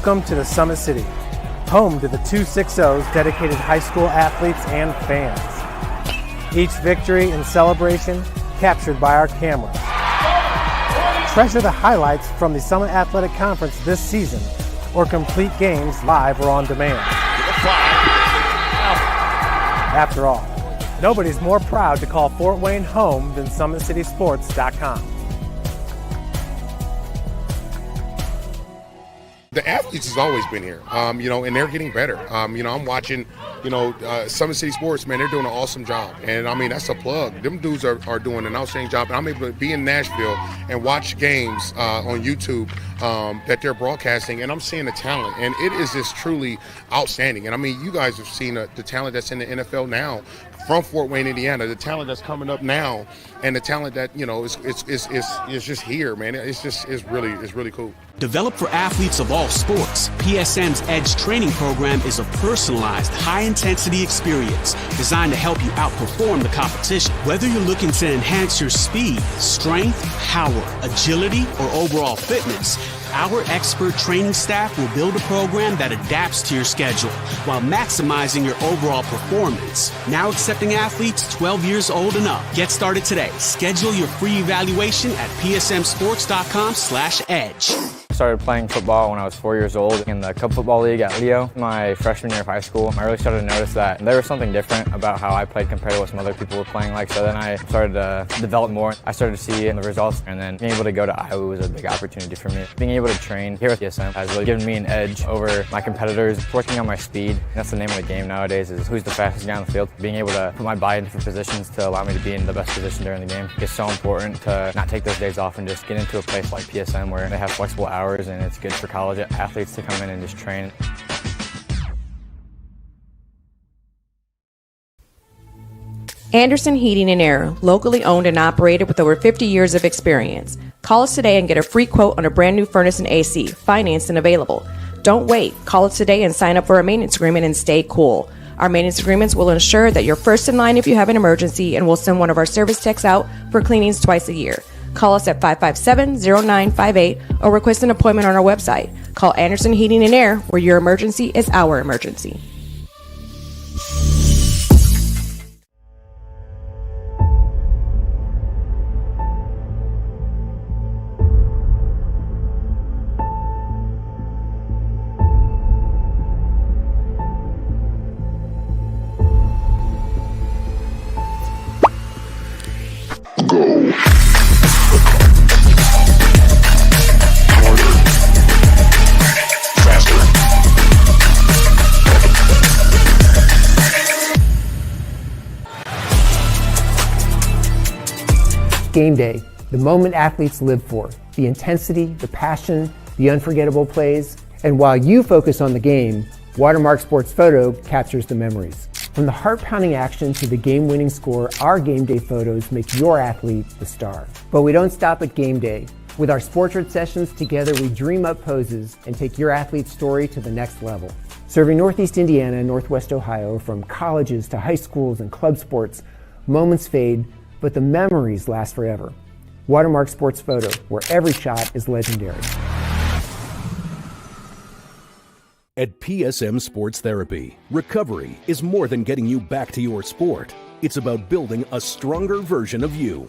Welcome to the Summit City, home to the 260's dedicated high school athletes and fans. Each victory and celebration captured by our cameras. Treasure the highlights from the Summit Athletic Conference this season, or complete games live or on demand. After all, nobody's more proud to call Fort Wayne home than SummitCitySports.com. The athletes has always been here, and they're getting better. I'm watching, Summit City Sports, man, they're doing an awesome job. And, that's a plug. Them dudes are doing an outstanding job. And I'm able to be in Nashville and watch games on YouTube that they're broadcasting, and I'm seeing the talent. And it is just truly outstanding. And, you guys have seen the talent that's in the NFL now from Fort Wayne, Indiana, the talent that's coming up now, and the talent that, is just here, man. It's really cool. Developed for athletes of all sports, PSM's Edge training program is a personalized, high-intensity experience designed to help you outperform the competition. Whether you're looking to enhance your speed, strength, power, agility, or overall fitness, our expert training staff will build a program that adapts to your schedule while maximizing your overall performance. Now accepting athletes 12 years old and up. Get started today. Schedule your free evaluation at psmsports.com/edge. I started playing football when I was 4 years old in the Cub Football League at Leo. My freshman year of high school, I really started to notice that there was something different about how I played compared to what some other people were playing like. So then I started to develop more. I started to see the results, and then being able to go to Iowa was a big opportunity for me. Being able to train here at PSM has really given me an edge over my competitors. Working on my speed, that's the name of the game nowadays, is who's the fastest guy on the field. Being able to put my body in different positions to allow me to be in the best position during the game is so important to not take those days off and just get into a place like PSM where they have flexible hours, and it's good for college athletes to come in and just train. Anderson Heating and Air, locally owned and operated with over 50 years of experience. Call us today and get a free quote on a brand new furnace and AC, financed and available. Don't wait. Call us today and sign up for a maintenance agreement and stay cool. Our maintenance agreements will ensure that you're first in line if you have an emergency, and we'll send one of our service techs out for cleanings twice a year. Call us at 557-0958 or request an appointment on our website. Call Anderson Heating and Air, where your emergency is our emergency. Game day, the moment athletes live for, the intensity, the passion, the unforgettable plays. And while you focus on the game, Watermark Sports Photo captures the memories. From the heart-pounding action to the game-winning score, our game day photos make your athlete the star. But we don't stop at game day. With our Sportrait sessions, together we dream up poses and take your athlete's story to the next level. Serving Northeast Indiana and Northwest Ohio, from colleges to high schools and club sports, moments fade, but the memories last forever. Watermark Sports Photo, where every shot is legendary. At PSM Sports Therapy, recovery is more than getting you back to your sport. It's about building a stronger version of you.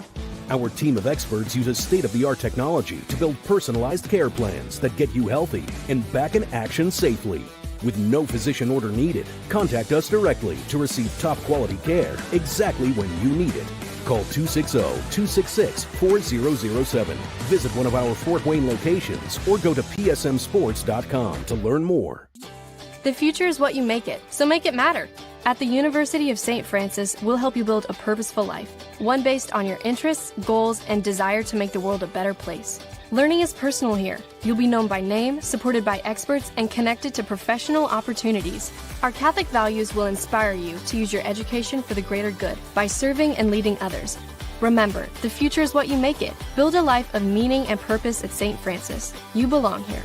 Our team of experts uses state-of-the-art technology to build personalized care plans that get you healthy and back in action safely. With no physician order needed, contact us directly to receive top-quality care exactly when you need it. Call 260-266-4007. Visit one of our Fort Wayne locations or go to psmsports.com to learn more. The future is what you make it, so make it matter. At the University of St. Francis, we'll help you build a purposeful life, one based on your interests, goals, and desire to make the world a better place. Learning is personal here. You'll be known by name, supported by experts, and connected to professional opportunities. Our Catholic values will inspire you to use your education for the greater good by serving and leading others. Remember, the future is what you make it. Build a life of meaning and purpose at St. Francis. You belong here.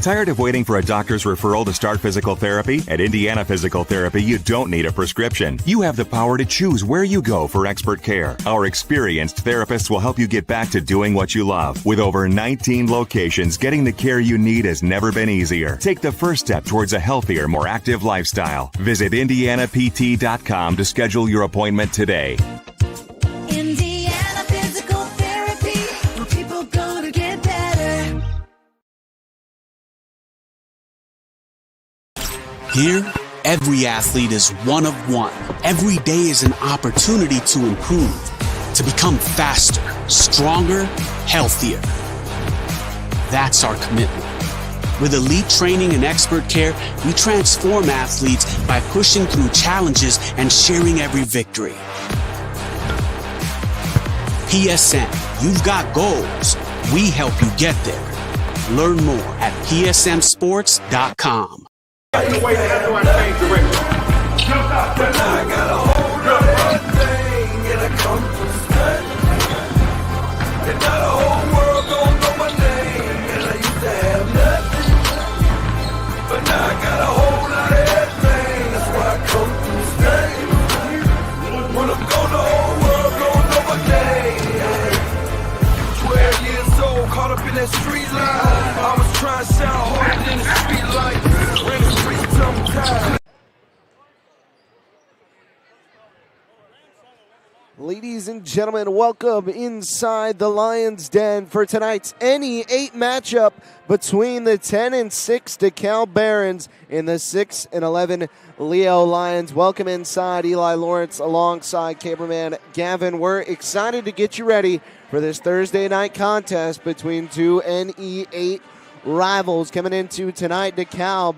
Tired of waiting for a doctor's referral to start physical therapy? At Indiana Physical Therapy, you don't need a prescription. You have the power to choose where you go for expert care. Our experienced therapists will help you get back to doing what you love. With over 19 locations, getting the care you need has never been easier. Take the first step towards a healthier, more active lifestyle. Visit IndianaPT.com to schedule your appointment today. Indiana Physical Therapy, where people go to get better. Here, every athlete is one of one. Every day is an opportunity to improve, to become faster, stronger, healthier. That's our commitment. With elite training and expert care, we transform athletes by pushing through challenges and sharing every victory. PSN, you've got goals. We help you get there. Learn more at psmsports.com. Ladies and gentlemen, welcome inside the Lions Den for tonight's NE8 matchup between the 10-6 Dekalb Barons and the 6-11 Leo Lions. Welcome inside, Eli Lawrence alongside cameraman Gavin. We're excited to get you ready for this Thursday night contest between two NE8 rivals coming into tonight. Dekalb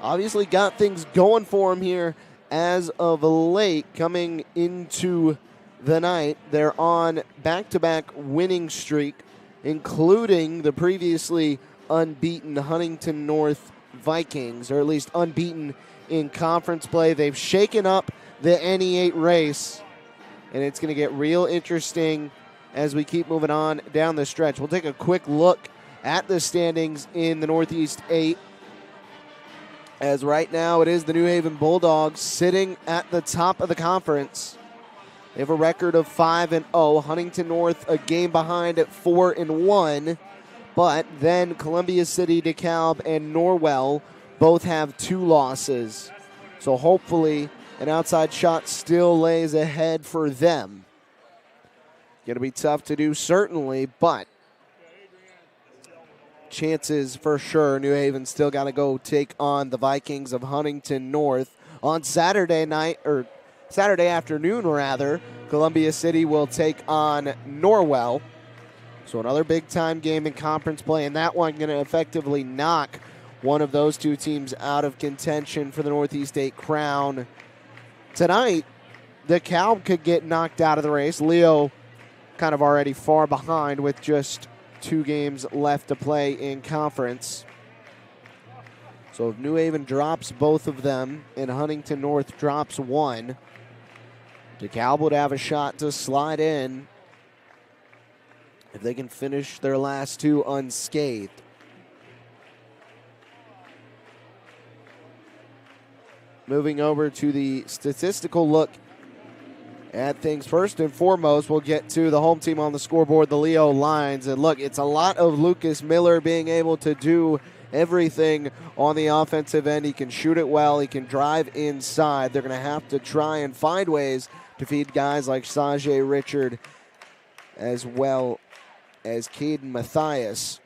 obviously got things going for him here as of late coming into the night. They're on back-to-back winning streak, including the previously unbeaten Huntington North Vikings, or at least unbeaten in conference play. They've shaken up the NE8 race, and it's going to get real interesting as we keep moving on down the stretch. We'll take a quick look at the standings in the Northeast 8, as right now it is the New Haven Bulldogs sitting at the top of the conference. They have a record of 5-0. Huntington North a game behind at 4-1. But then Columbia City, Dekalb, and Norwell both have 2 losses. So hopefully an outside shot still lays ahead for them. Going to be tough to do, certainly, but chances for sure. New Haven still got to go take on the Vikings of Huntington North on Saturday night, or Saturday afternoon, rather. Columbia City will take on Norwell. So another big-time game in conference play, and that one going to effectively knock one of those two teams out of contention for the Northeast 8 crown. Tonight, Dekalb could get knocked out of the race. Leo kind of already far behind with just 2 games left to play in conference. So if New Haven drops both of them and Huntington North drops one, Dekalb would have a shot to slide in if they can finish their last 2 unscathed. Moving over to the statistical look at things. First and foremost, we'll get to the home team on the scoreboard, the Leo Lions. And look, it's a lot of Lucas Miller being able to do everything on the offensive end. He can shoot it well. He can drive inside. They're going to have to try and find ways to feed guys like Sajay Richard as well as Caden Mathias.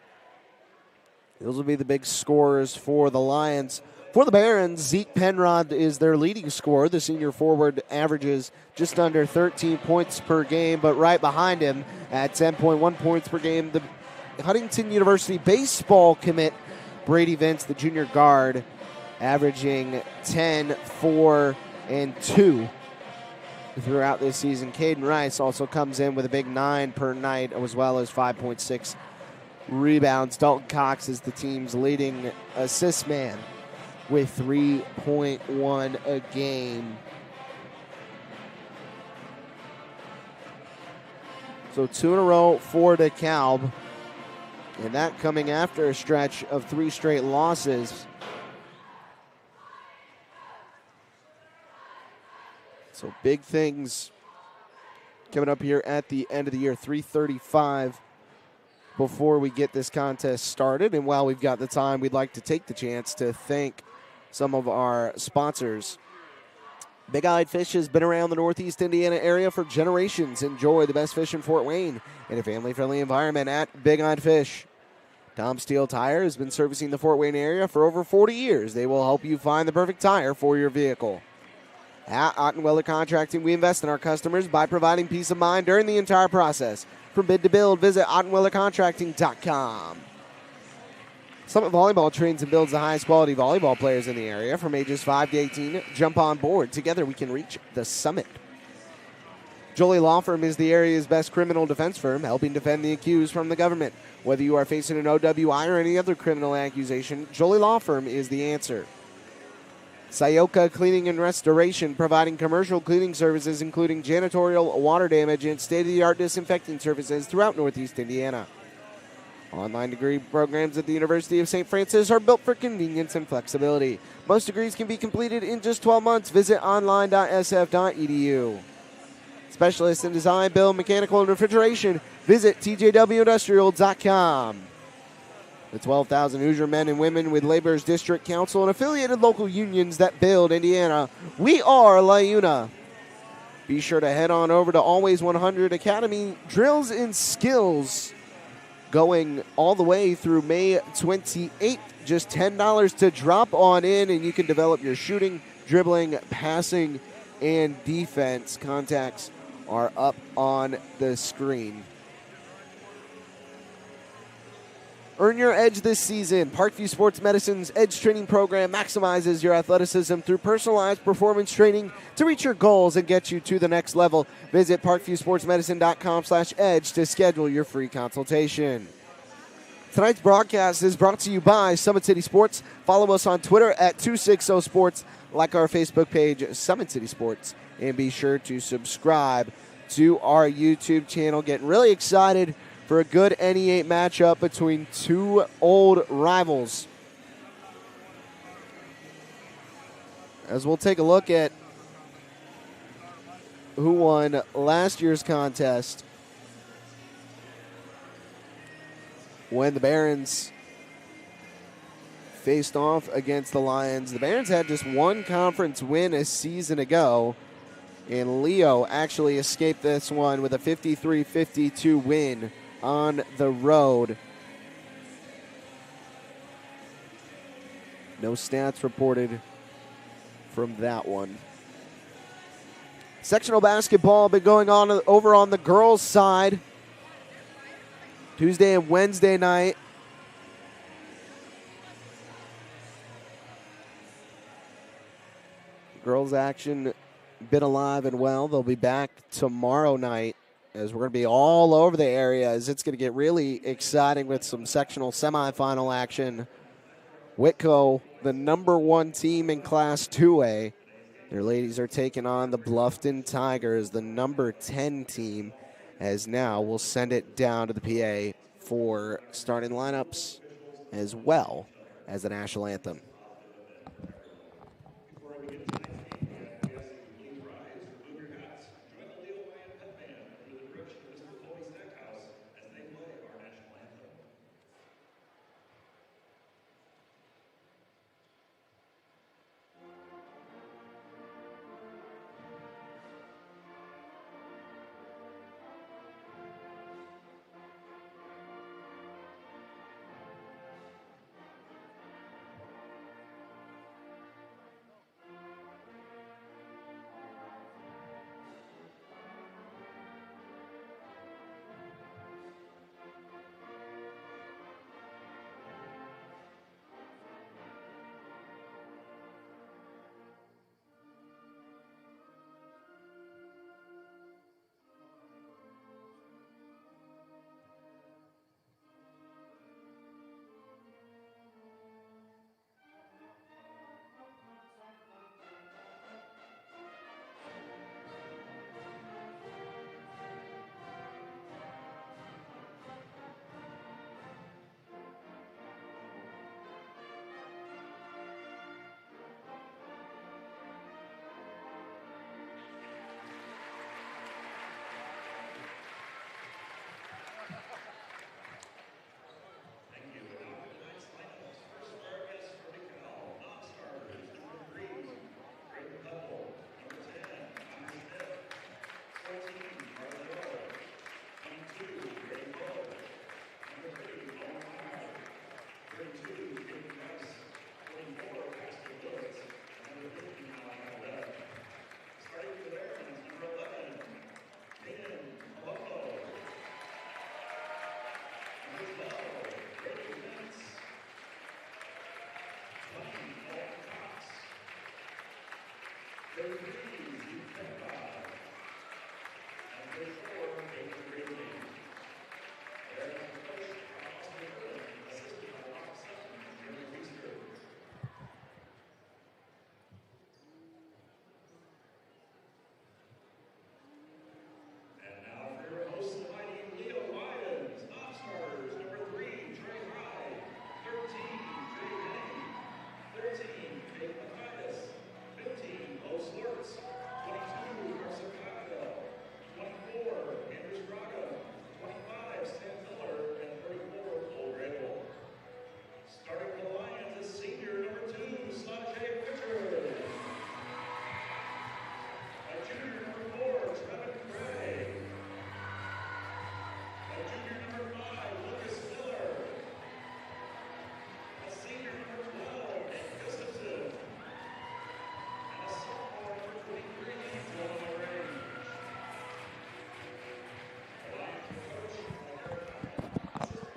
Those will be the big scorers for the Lions. For the Barons, Zeke Penrod is their leading scorer. The senior forward averages just under 13 points per game, but right behind him at 10.1 points per game, the Huntington University baseball commit, Brady Vince, the junior guard, averaging 10, 4, and 2 throughout this season. Caden Rice also comes in with a big 9 per night, as well as 5.6 rebounds. Dalton Cox is the team's leading assist man with 3.1 a game. So 2 in a row for Dekalb. And that coming after a stretch of 3 straight losses. So big things coming up here at the end of the year. 3:35 before we get this contest started. And while we've got the time, we'd like to take the chance to thank some of our sponsors. Big Eyed Fish has been around the Northeast Indiana area for generations. Enjoy the best fish in Fort Wayne in a family-friendly environment at Big Eyed Fish. Tom Steele Tire has been servicing the Fort Wayne area for over 40 years. They will help you find the perfect tire for your vehicle. At Ottenweller Contracting, we invest in our customers by providing peace of mind during the entire process. From bid to build, visit OttenwellerContracting.com. Summit Volleyball trains and builds the highest quality volleyball players in the area from ages 5 to 18. Jump on board. Together we can reach the summit. Jolie Law Firm is the area's best criminal defense firm, helping defend the accused from the government. Whether you are facing an OWI or any other criminal accusation, Jolie Law Firm is the answer. Sayoka Cleaning and Restoration, providing commercial cleaning services including janitorial, water damage, and state-of-the-art disinfecting services throughout Northeast Indiana. Online degree programs at the University of St. Francis are built for convenience and flexibility. Most degrees can be completed in just 12 months. Visit online.sf.edu. Specialists in design, build, mechanical, and refrigeration. Visit tjwindustrial.com. The 12,000 Hoosier men and women with Labor's District Council and affiliated local unions that build Indiana. We are LiUNA. Be sure to head on over to Always 100 Academy Drills and Skills, going all the way through May 28th. Just $10 to drop on in, and you can develop your shooting, dribbling, passing, and defense. Contacts are up on the screen. Earn your edge this season. Parkview Sports Medicine's Edge Training Program maximizes your athleticism through personalized performance training to reach your goals and get you to the next level. Visit parkviewsportsmedicine.com/edge to schedule your free consultation. Tonight's broadcast is brought to you by Summit City Sports. Follow us on Twitter at 260sports, like our Facebook page, Summit City Sports, and be sure to subscribe to our YouTube channel. Getting really excited for a good NE8 matchup between two old rivals. As we'll take a look at who won last year's contest when the Barons faced off against the Lions. The Barons had just one conference win a season ago, and Leo actually escaped this one with a 53-52 win on the road. No stats reported from that one. Sectional basketball been going on over on the girls' side. Tuesday and Wednesday night. Girls action been alive and well. They'll be back tomorrow night, as we're going to be all over the area, as it's going to get really exciting with some sectional semifinal action. Whitco, the #1 team in Class 2A. Their ladies are taking on the Bluffton Tigers, the #10 team, as now we'll send it down to the PA for starting lineups as well as the national anthem.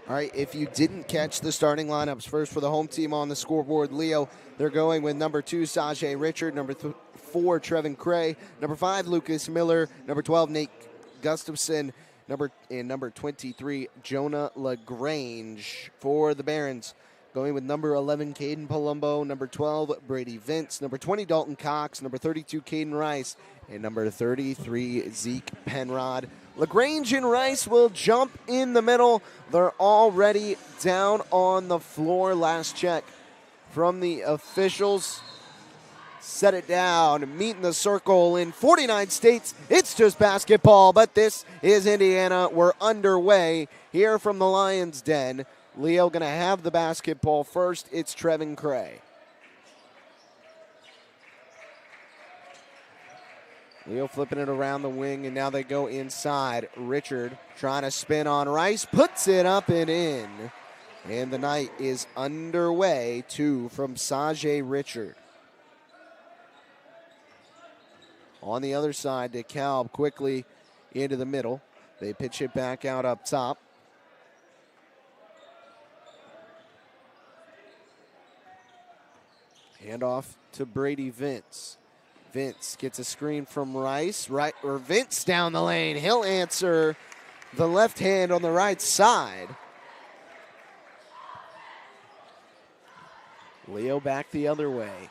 All right, if you didn't catch the starting lineups, first for the home team on the scoreboard, Leo, they're going with number 2, Sajay Richard, number 4, Trevin Cray, number 5, Lucas Miller, number 12, Nate Gustafson, number 23, Jonah LaGrange. For the Barons, going with number 11, Caden Palumbo, number 12, Brady Vince, number 20, Dalton Cox, number 32, Caden Rice, and number 33, Zeke Penrod. LaGrange and Rice will jump in the middle. They're already down on the floor. Last check from the officials. Set it down. Meet in the circle in 49 states. It's just basketball, but this is Indiana. We're underway here from the Lions Den. Leo going to have the basketball first. It's Trevin Cray. Leo flipping it around the wing, and now they go inside. Richard trying to spin on Rice, puts it up and in. And the night is underway. 2 from Sajay Richard. On the other side, Dekalb quickly into the middle. They pitch it back out up top. Handoff to Brady Vince. Vince gets a screen from Rice. Vince down the lane. He'll answer the left hand on the right side. Leo back the other way.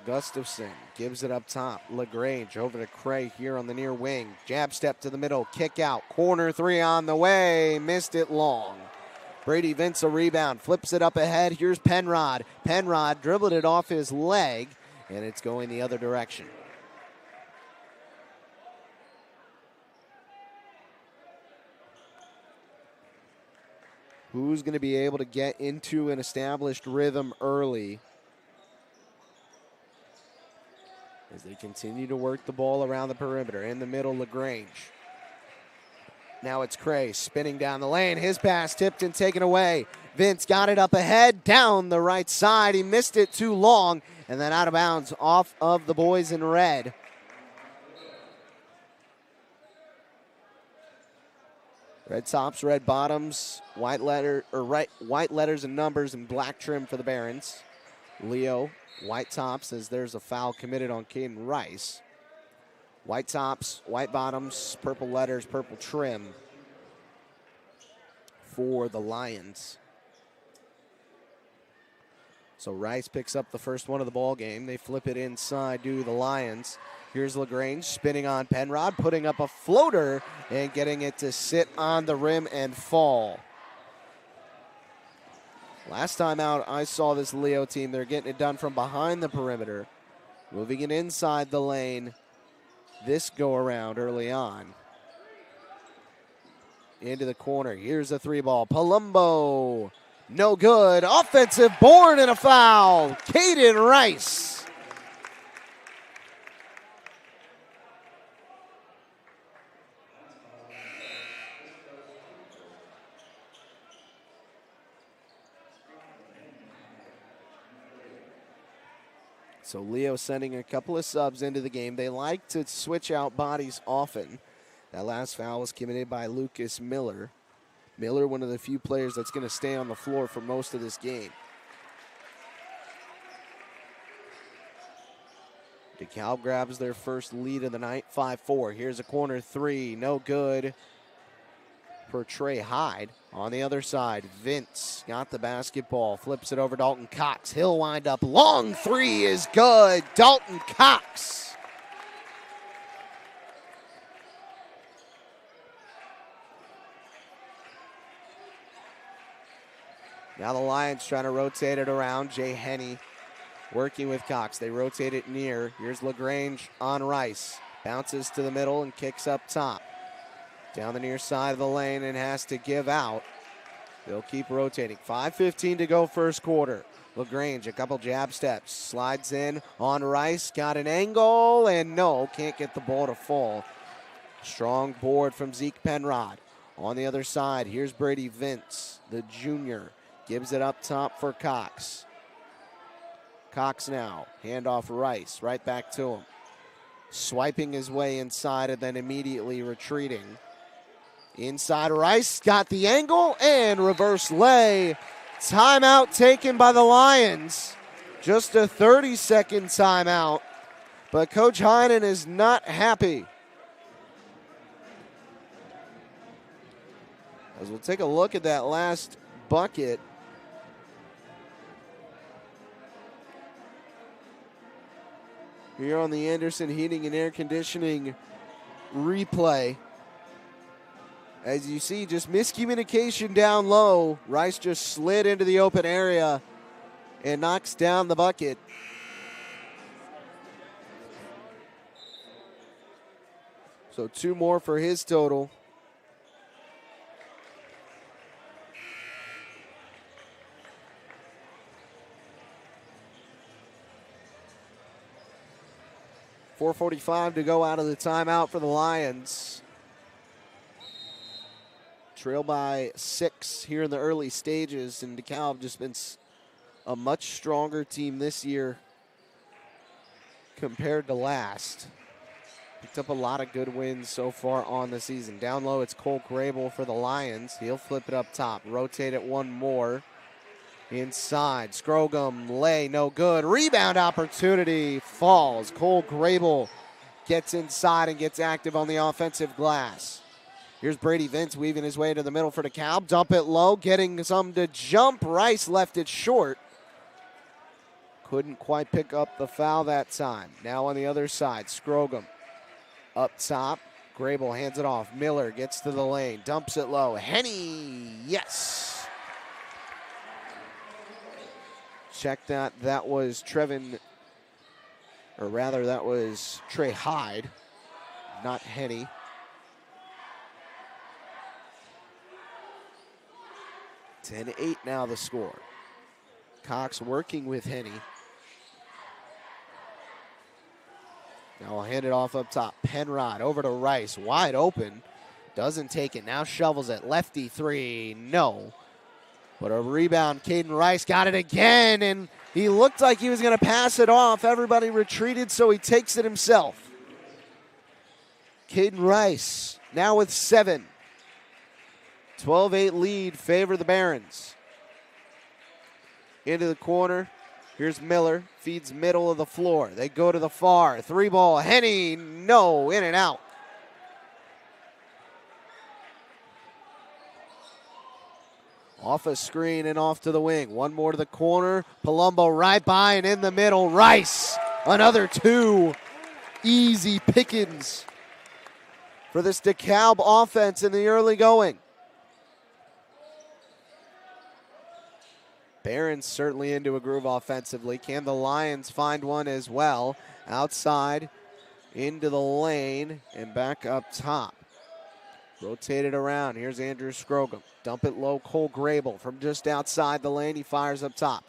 Gustafson gives it up top. LaGrange over to Cray here on the near wing. Jab step to the middle. Kick out. Corner 3 on the way. Missed it long. Brady Vince a rebound. Flips it up ahead. Here's Penrod. Penrod dribbled it off his leg. And it's going the other direction. Who's going to be able to get into an established rhythm early as they continue to work the ball around the perimeter? In the middle, LaGrange. Now it's Cray spinning down the lane. His pass tipped and taken away. Vince got it up ahead, down the right side. He missed it too long, and then out of bounds off of the boys in red. Red tops, red bottoms, white letters and numbers and black trim for the Barons. Leo, white tops as there's a foul committed on Caden Rice. White tops, white bottoms, purple letters, purple trim for the Lions. So Rice picks up the first one of the ball game. They flip it inside to the Lions. Here's LaGrange spinning on Penrod, putting up a floater and getting it to sit on the rim and fall. Last time out, I saw this Leo team. They're getting it done from behind the perimeter, moving it inside the lane. This go around early on. Into the corner. Here's a 3-ball. Palumbo. No good. Offensive board and a foul. Caden Rice. So Leo sending a couple of subs into the game. They like to switch out bodies often. That last foul was committed by Lucas Miller. Miller, one of the few players that's going to stay on the floor for most of this game. DeKalb grabs their first lead of the night, 5-4. Here's a corner three, no good for Trey Hyde. On the other side, Vince got the basketball, flips it over Dalton Cox. He'll wind up, long three is good. Dalton Cox. Now the Lions trying to rotate it around. Jay Henney working with Cox. They rotate it near. Here's LaGrange on Rice. Bounces to the middle and kicks up top. Down the near side of the lane and has to give out. They'll keep rotating. 5:15 to go first quarter. LaGrange, a couple jab steps. Slides in on Rice. Got an angle and no, can't get the ball to fall. Strong board from Zeke Penrod. On the other side, here's Brady Vince, the junior. Gives it up top for Cox. Cox now, handoff Rice, right back to him. Swiping his way inside and then immediately retreating. Inside Rice, got the angle and reverse lay. Timeout taken by the Lions. Just a 30-second timeout, but Coach Heinen is not happy. As we'll take a look at that last bucket. Here on the Anderson Heating and Air Conditioning replay. As you see, just miscommunication down low. Rice just slid into the open area and knocks down the bucket. So 2 more for his total. .445 to go out of the timeout for the Lions. Trail by 6 here in the early stages, and DeKalb just been a much stronger team this year compared to last. Picked up a lot of good wins so far on the season. Down low, it's Cole Grable for the Lions. He'll flip it up top, rotate it one more. Inside, Scrogum, lay, no good. Rebound opportunity, falls. Cole Grable gets inside and gets active on the offensive glass. Here's Brady Vince weaving his way to the middle for DeKalb. Dump it low, getting some to jump. Rice left it short. Couldn't quite pick up the foul that time. Now on the other side, Scrogum up top. Grable hands it off. Miller gets to the lane, dumps it low. Henney, yes. Check that. That was Trevin, or rather that was Trey Hyde, not Henney. (10-8) now the score. Cox working with Henney. Now I'll hand it off up top. Penrod over to Rice, wide open. Doesn't take it, now shovels it. Lefty three, no. But a rebound, Caden Rice got it again, and he looked like he was going to pass it off. Everybody retreated, so he takes it himself. Caden Rice now with 7. 12-8 lead, favor the Barons. Into the corner. Here's Miller, feeds middle of the floor. They go to the far. 3-ball, Henney, no, in and out. Off a screen and off to the wing. One more to the corner. Palumbo right by and in the middle. Rice, another 2. Easy pickings for this DeKalb offense in the early going. Barron's certainly into a groove offensively. Can the Lions find one as well? Outside, into the lane, and back up top. Rotate it around. Here's Andrew Scrogum. Dump it low, Cole Grable from just outside the lane. He fires up top.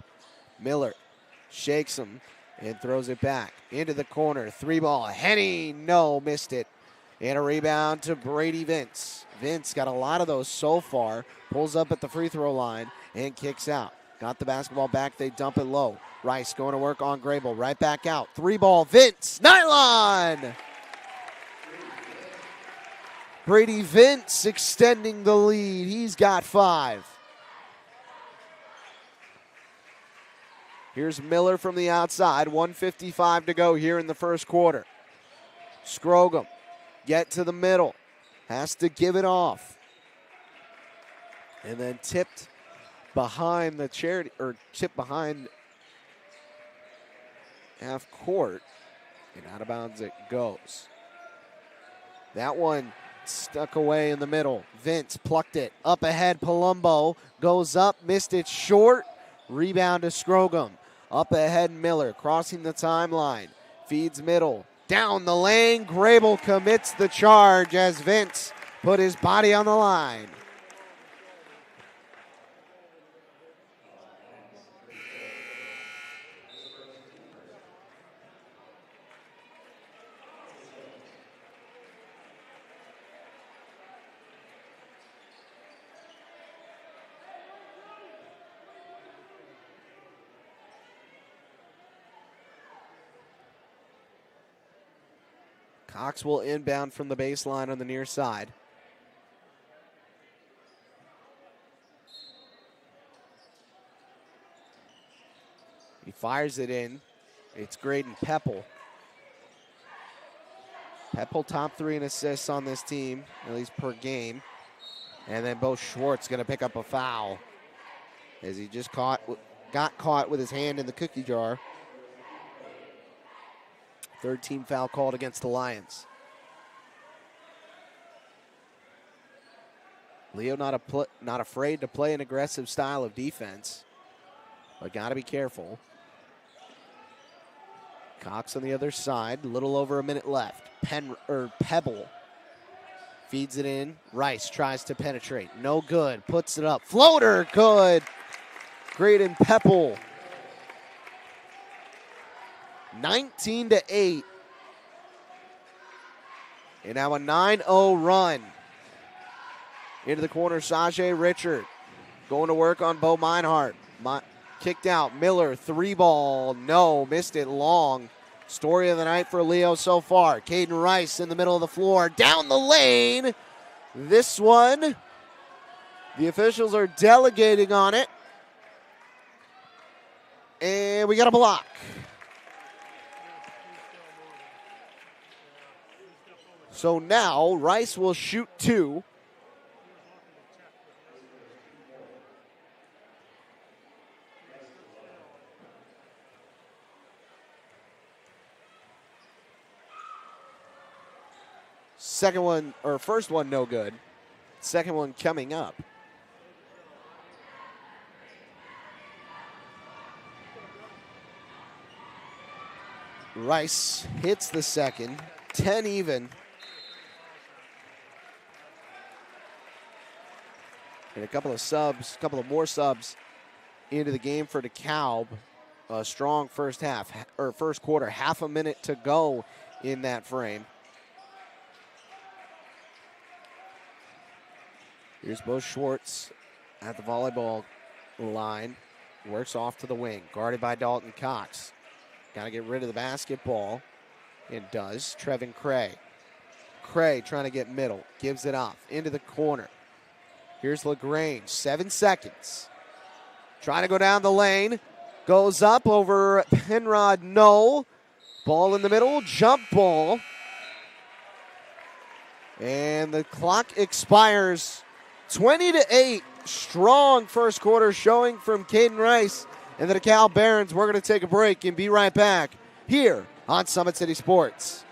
Miller shakes him and throws it back. Into the corner. 3-ball. Henney, no, missed it. And a rebound to Brady Vince. Vince got a lot of those so far. Pulls up at the free throw line and kicks out. Got the basketball back. They dump it low. Rice going to work on Grable. Right back out. 3-ball. Vince. Nylon. Brady Vince extending the lead. He's got 5. Here's Miller from the outside. 1:55 to go here in the first quarter. Scrogum, get to the middle. Has to give it off. And then tipped behind the charity, or tipped behind half court. And out of bounds it goes. That one stuck away in the middle. Vince plucked it. Up ahead, Palumbo goes up, missed it short. Rebound to Scrogum. Up ahead, Miller crossing the timeline. Feeds middle. Down the lane. Grable commits the charge as Vince put his body on the line. Cox will inbound from the baseline on the near side. He fires it in. It's Graydon Pepple. Pepple top 3 in assists on this team, at least per game. And then Bo Schwartz going to pick up a foul as he just got caught with his hand in the cookie jar. Third team foul called against the Lions. Leo not afraid to play an aggressive style of defense, but got to be careful. Cox on the other side, a little over a minute left. Pebble feeds it in. Rice tries to penetrate. No good. Puts it up. Floater, good. Graydon Pepple. 19-8. And now a 9-0 run. Into the corner, Sajay Richard. Going to work on Bo Meinhardt. Kicked out. Miller, 3-ball. No, missed it long. Story of the night for Leo so far. Caden Rice in the middle of the floor. Down the lane. This one, the officials are delegating on it. And we got a block. So now Rice will shoot 2. Second one, or first one, no good. Second one coming up. Rice hits the second. 10 even. And a couple of more subs into the game for DeKalb. A strong first quarter. Half a minute to go in that frame. Here's Bo Schwartz at the volleyball line. Works off to the wing. Guarded by Dalton Cox. Got to get rid of the basketball. And does. Trevin Cray. Cray trying to get middle. Gives it off. Into the corner. Here's LaGrange. 7 seconds. Trying to go down the lane. Goes up over Penrod. No. Ball in the middle. Jump ball. And the clock expires. 20-8. Strong first quarter showing from Caden Rice and the DeKalb Barons. We're going to take a break and be right back here on Summit City Sports.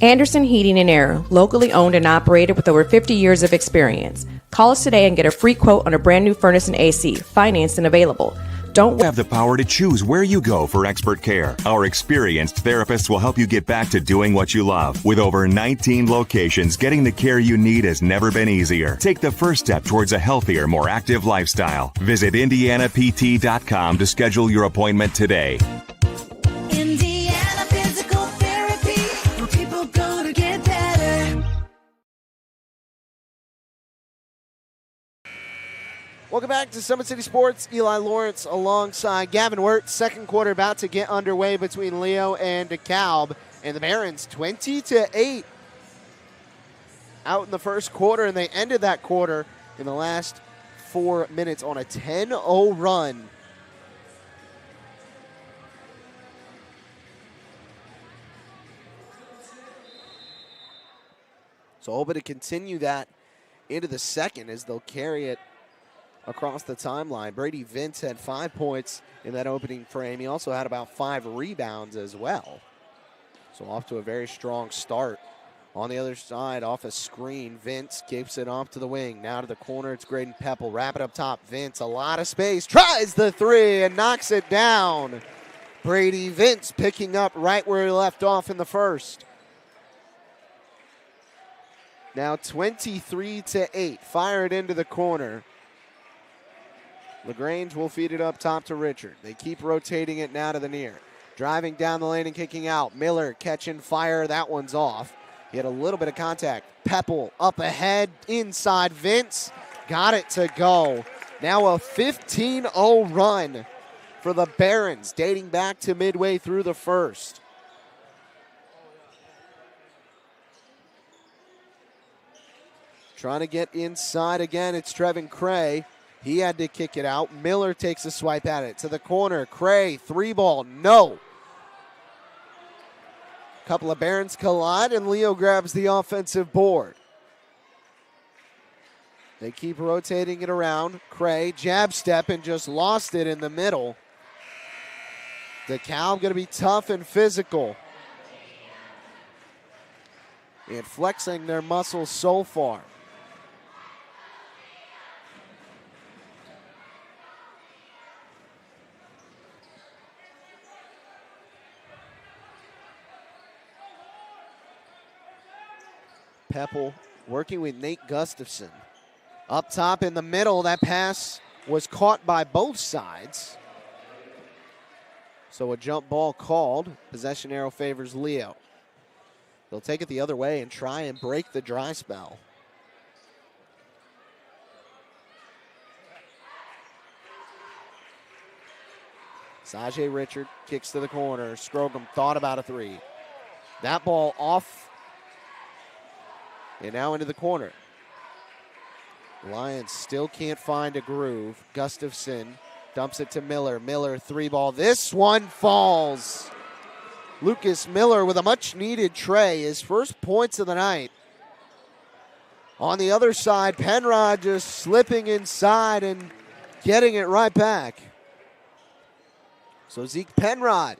Anderson Heating and Air, locally owned and operated with over 50 years of experience. Call us today and get a free quote on a brand new furnace and AC, financed and available. Don't have the power to choose where you go for expert care. Our experienced therapists will help you get back to doing what you love. With over 19 locations, getting the care you need has never been easier. Take the first step towards a healthier, more active lifestyle. Visit IndianaPT.com to schedule your appointment today. Indiana Physical Therapy, where people go to get better. Welcome back to Summit City Sports. Eli Lawrence alongside Gavin Wirtz. Second quarter about to get underway between Leo and DeKalb. And the Barons 20-8 out in the first quarter. And they ended that quarter in the last 4 minutes on a 10-0 run So hoping to continue that into the second as they'll carry it across the timeline. Brady Vince had 5 points in that opening frame. He also had about 5 rebounds as well. So off to a very strong start. On the other side, off a screen, Vince keeps it off to the wing. Now to the corner, it's Graydon Peppel. Wrap it up top. Vince, a lot of space. Tries the three and knocks it down. Brady Vince picking up right where he left off in the first. Now 23-8. Fire it into the corner. LaGrange will feed it up top to Richard. They keep rotating it now to the near. Driving down the lane and kicking out. Miller catching fire. That one's off. He had a little bit of contact. Peppel up ahead. Inside Vince. Got it to go. Now a 15-0 run for the Barons, dating back to midway through the first. Trying to get inside again. It's Trevin Cray. He had to kick it out. Miller takes a swipe at it. To the corner. Cray, 3-ball. No. Couple of Barons collide, and Leo grabs the offensive board. They keep rotating it around. Cray, jab step, and just lost it in the middle. Dekalb going to be tough and physical. And flexing their muscles so far. Peppel working with Nate Gustafson. Up top in the middle, that pass was caught by both sides. So a jump ball called. Possession arrow favors Leo. They'll take it the other way and try and break the dry spell. Sajay Richard kicks to the corner. Scrogum thought about a three. That ball off. And now into the corner. Lions still can't find a groove. Gustafson dumps it to Miller. Miller, 3-ball. This one falls. Lucas Miller with a much-needed tray. His first points of the night. On the other side, Penrod just slipping inside and getting it right back. So Zeke Penrod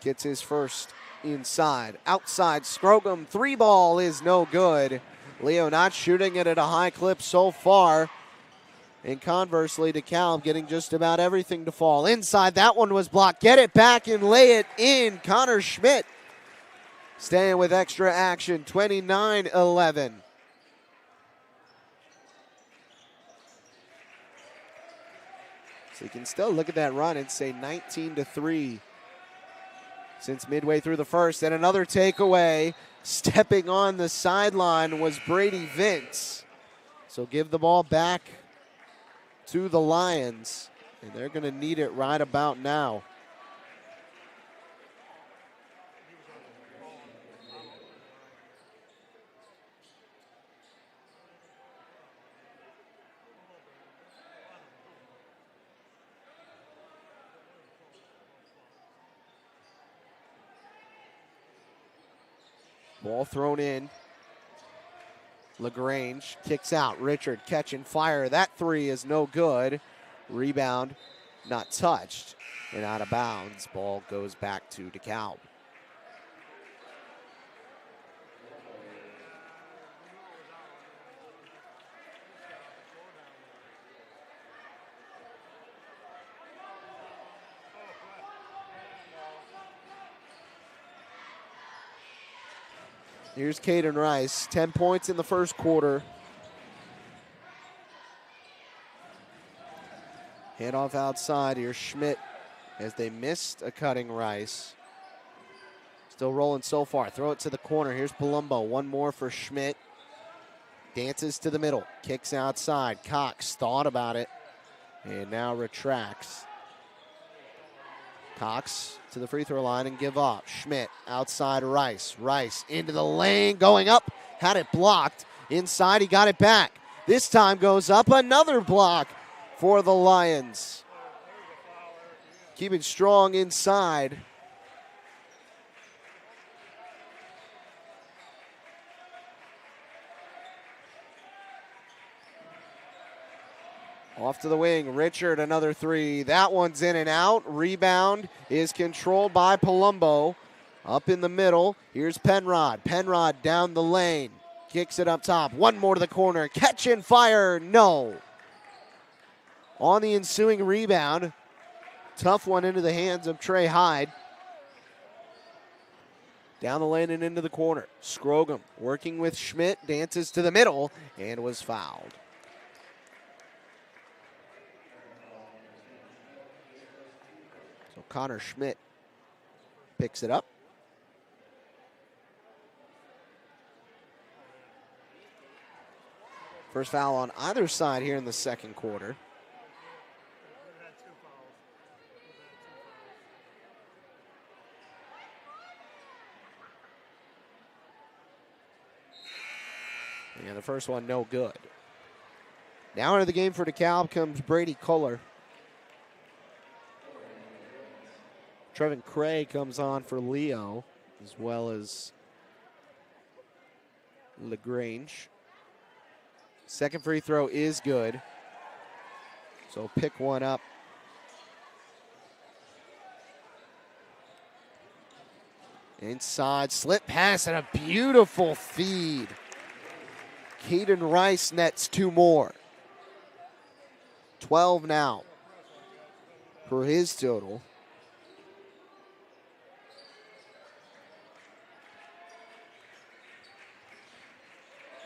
gets his first inside. Outside, Scrogum, 3-ball is no good. Leo not shooting it at a high clip so far. And conversely, Dekalb getting just about everything to fall. Inside, that one was blocked. Get it back and lay it in. Connor Schmidt staying with extra action, 29-11. So you can still look at that run and say 19-3 since midway through the first. And another takeaway. Stepping on the sideline was Brady Vince. So give the ball back to the Lions. And they're going to need it right about now. Ball thrown in. LaGrange kicks out. Richard catching fire. That three is no good. Rebound not touched and out of bounds. Ball goes back to Dekalb. Here's Caden Rice, 10 points in the first quarter. Handoff outside. Here's Schmidt as they missed a cutting Rice. Still rolling so far. Throw it to the corner. Here's Palumbo. One more for Schmidt. Dances to the middle. Kicks outside. Cox thought about it and now retracts. Cox to the free throw line and give up. Schmidt outside Rice. Rice into the lane, going up. Had it blocked. Inside, he got it back. This time goes up. Another block for the Lions. Keeping strong inside. Off to the wing, Richard, another three. That one's in and out. Rebound is controlled by Palumbo. Up in the middle, here's Penrod. Penrod down the lane, kicks it up top. One more to the corner, catch and fire, no. On the ensuing rebound, tough one into the hands of Trey Hyde. Down the lane and into the corner. Scrogum working with Schmidt, dances to the middle, and was fouled. So Connor Schmidt picks it up. First foul on either side here in the second quarter. And the first one, no good. Now into the game for DeKalb comes Brady Culler. Trevin Cray comes on for Leo, as well as LaGrange. Second free throw is good. So pick one up. Inside, slip pass, and a beautiful feed. Caden Rice nets two more. 12 now for his total.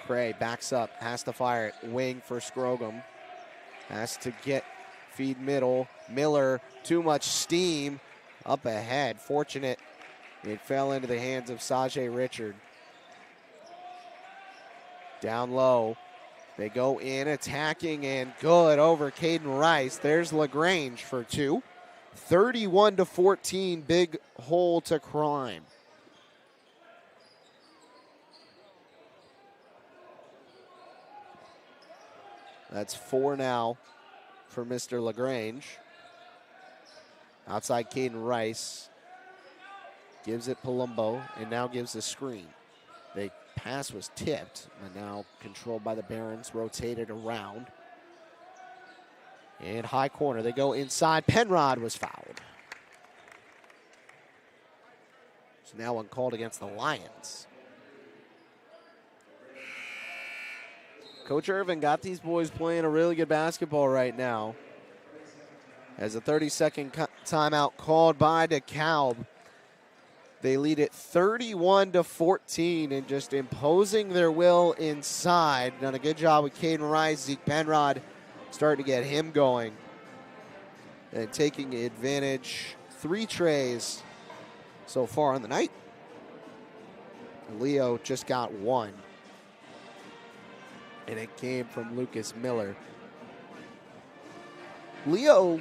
Cray backs up, has to fire it. Wing for Scrogum. Has to get feed middle. Miller, too much steam. Up ahead. Fortunate it fell into the hands of Sajay Richard. Down low. They go in attacking and good over Caden Rice. There's LaGrange for two. 31-14, big hole to crime. That's four now for Mr. LaGrange. Outside Caden Rice. Gives it Palumbo and now gives the screen. The pass was tipped and now controlled by the Barons, rotated around. And high corner, they go inside. Penrod was fouled. So now one called against the Lions. Coach Irvin got these boys playing a really good basketball right now. As a 30-second timeout called by DeKalb. They lead it 31-14 and just imposing their will inside. Done a good job with Caden Rice. Zeke Penrod starting to get him going. And taking advantage. 3 trays so far on the night. Leo just got 1. And it came from Lucas Miller. Leo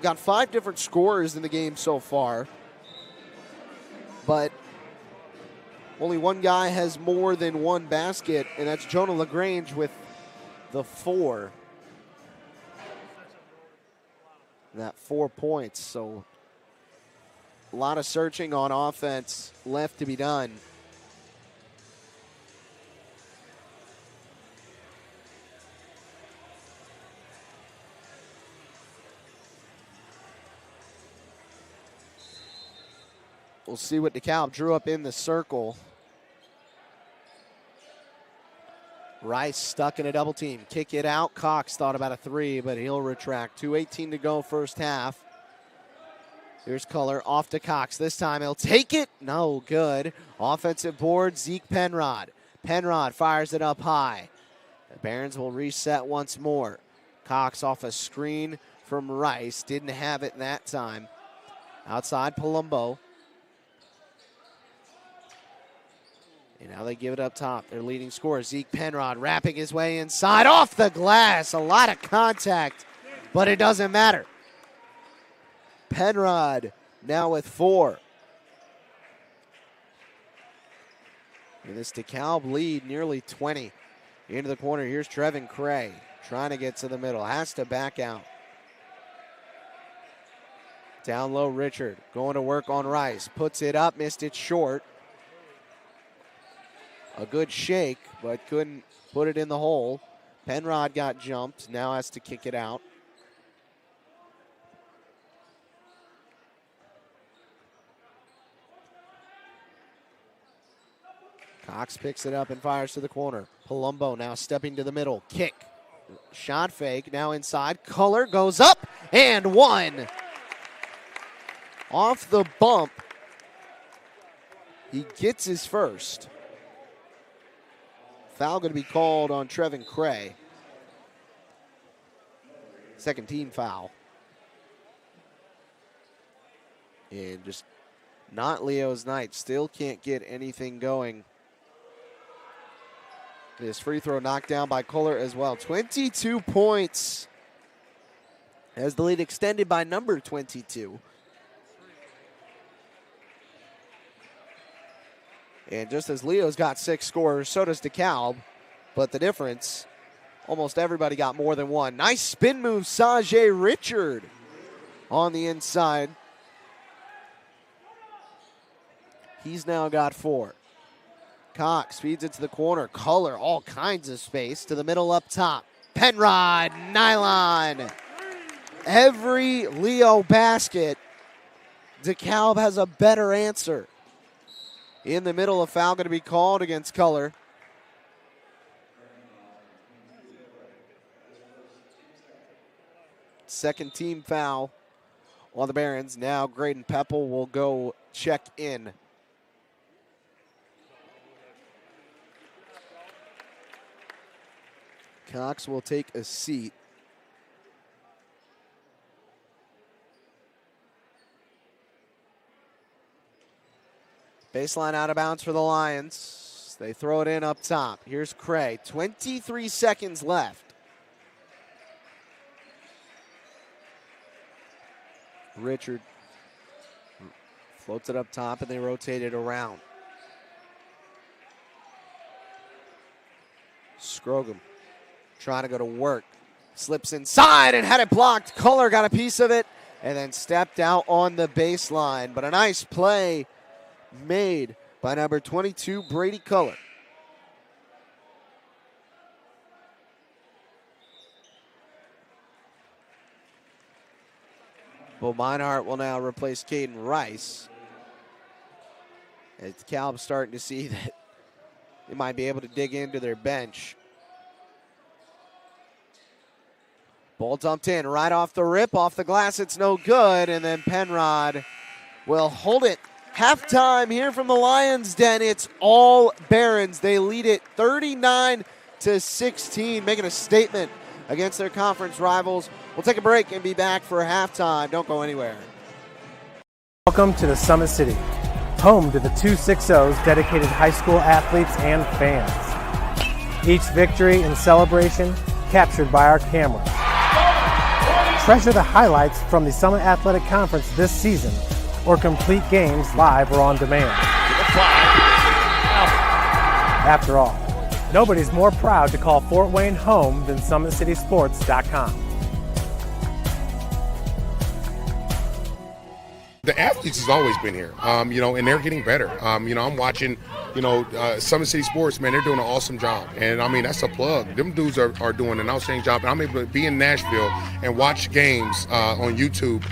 got 5 different scorers in the game so far. But only one guy has more than 1 basket, and that's Jonah LaGrange with the 4. That 4 points, so a lot of searching on offense left to be done. We'll see what DeKalb drew up in the circle. Rice stuck in a double team. Kick it out. Cox thought about a 3, but he'll retract. 2:18 to go first half. Here's Culler off to Cox. This time he'll take it. No good. Offensive board, Zeke Penrod. Penrod fires it up high. The Barons will reset once more. Cox off a screen from Rice. Didn't have it that time. Outside Palumbo. And now they give it up top. Their leading scorer, Zeke Penrod, wrapping his way inside. Off the glass. A lot of contact, but it doesn't matter. Penrod now with 4. And this DeKalb lead, nearly 20. Into the corner, here's Trevin Cray. Trying to get to the middle. Has to back out. Down low, Richard. Going to work on Rice. Puts it up, missed it short. A good shake, but couldn't put it in the hole. Penrod got jumped, now has to kick it out. Cox picks it up and fires to the corner. Palumbo now stepping to the middle. Kick. Shot fake. Now inside. Culler goes up and one. Off the bump. He gets his first. Foul going to be called on Trevin Cray. Second team foul. And just not Leo's night. Still can't get anything going. This free throw knocked down by Kohler as well. 22 points as the lead extended by number 22. And just as Leo's got 6 scores, so does Dekalb. But the difference, almost everybody got more than one. Nice spin move, Sajay Richard on the inside. He's now got 4. Cox feeds it to the corner. Culler, all kinds of space to the middle up top. Penrod, nylon. Every Leo basket, Dekalb has a better answer. In the middle, a foul going to be called against Culler. Second team foul on the Barons. Now Graydon Pepple will go check in. Cox will take a seat. Baseline out of bounds for the Lions. They throw it in up top. Here's Cray. 23 seconds left. Richard floats it up top and they rotate it around. Scrogum trying to go to work. Slips inside and had it blocked. Culler got a piece of it and then stepped out on the baseline. But a nice play made by number 22, Brady Culler. Bo Meinhardt will now replace Caden Rice. As Cal's starting to see that they might be able to dig into their bench. Ball dumped in right off the rip, off the glass, it's no good, and then Penrod will hold it. Halftime here from the Lions Den, it's all Barons. They lead it 39-16, making a statement against their conference rivals. We'll take a break and be back for halftime. Don't go anywhere. Welcome to the Summit City, home to the 260s dedicated high school athletes and fans. Each victory and celebration captured by our cameras. Treasure the highlights from the Summit Athletic Conference this season or complete games live or on demand. After all, nobody's more proud to call Fort Wayne home than SummitCitySports.com. The athletes has always been here, and they're getting better. I'm watching, Summit City Sports, man, they're doing an awesome job. And, that's a plug. Them dudes are doing an outstanding job. And I'm able to be in Nashville and watch games on YouTube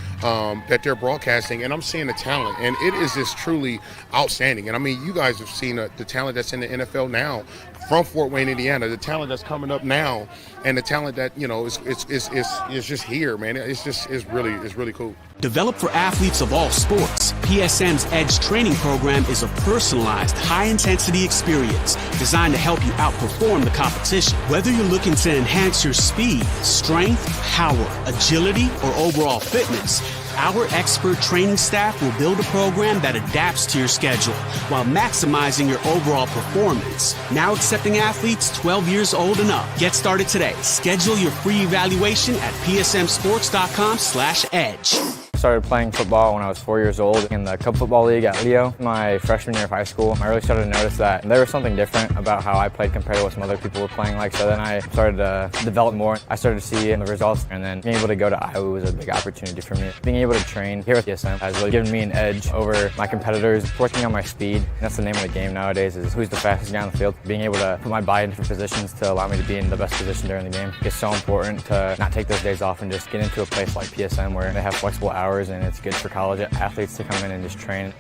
that they're broadcasting, and I'm seeing the talent. And it is just truly outstanding. And, you guys have seen the talent that's in the NFL now from Fort Wayne, Indiana, the talent that's coming up now, and the talent that, is just here, man. It's really cool. Developed for athletes of all sports, PSM's Edge training program is a personalized, high-intensity experience designed to help you outperform the competition. Whether you're looking to enhance your speed, strength, power, agility, or overall fitness, our expert training staff will build a program that adapts to your schedule while maximizing your overall performance. Now accepting athletes 12 years old and up. Get started today. Schedule your free evaluation at psmsports.com/edge. started playing football when I was 4 years old in the Cub football league at Leo. My freshman year of high school, I really started to notice that there was something different about how I played compared to what some other people were playing like. So then I started to develop more. I started to see the results, and then being able to go to Iowa was a big opportunity for me. Being able to train here at PSM has really given me an edge over my competitors. Working on my speed, and that's the name of the game nowadays, is who's the fastest guy on the field. Being able to put my body in different positions to allow me to be in the best position during the game. It's so important to not take those days off and just get into a place like PSM where they have flexible hours, and it's good for college athletes to come in and just train.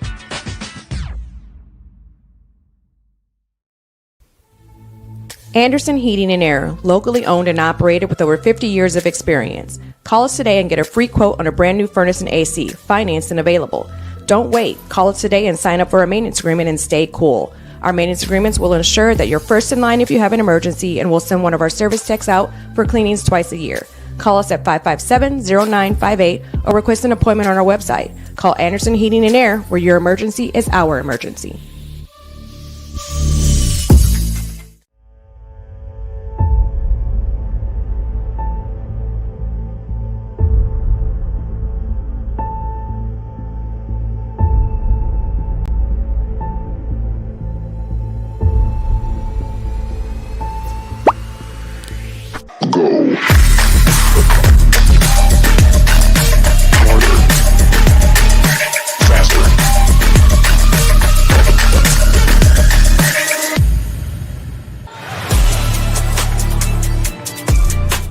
Anderson Heating and Air, locally owned and operated with over 50 years of experience. Call us today and get a free quote on a brand new furnace and AC, financed and available. Don't wait. Call us today and sign up for a maintenance agreement and stay cool. Our maintenance agreements will ensure that you're first in line if you have an emergency, and we'll send one of our service techs out for cleanings twice a year. Call us at 557-0958 or request an appointment on our website. Call Anderson Heating and Air, where your emergency is our emergency.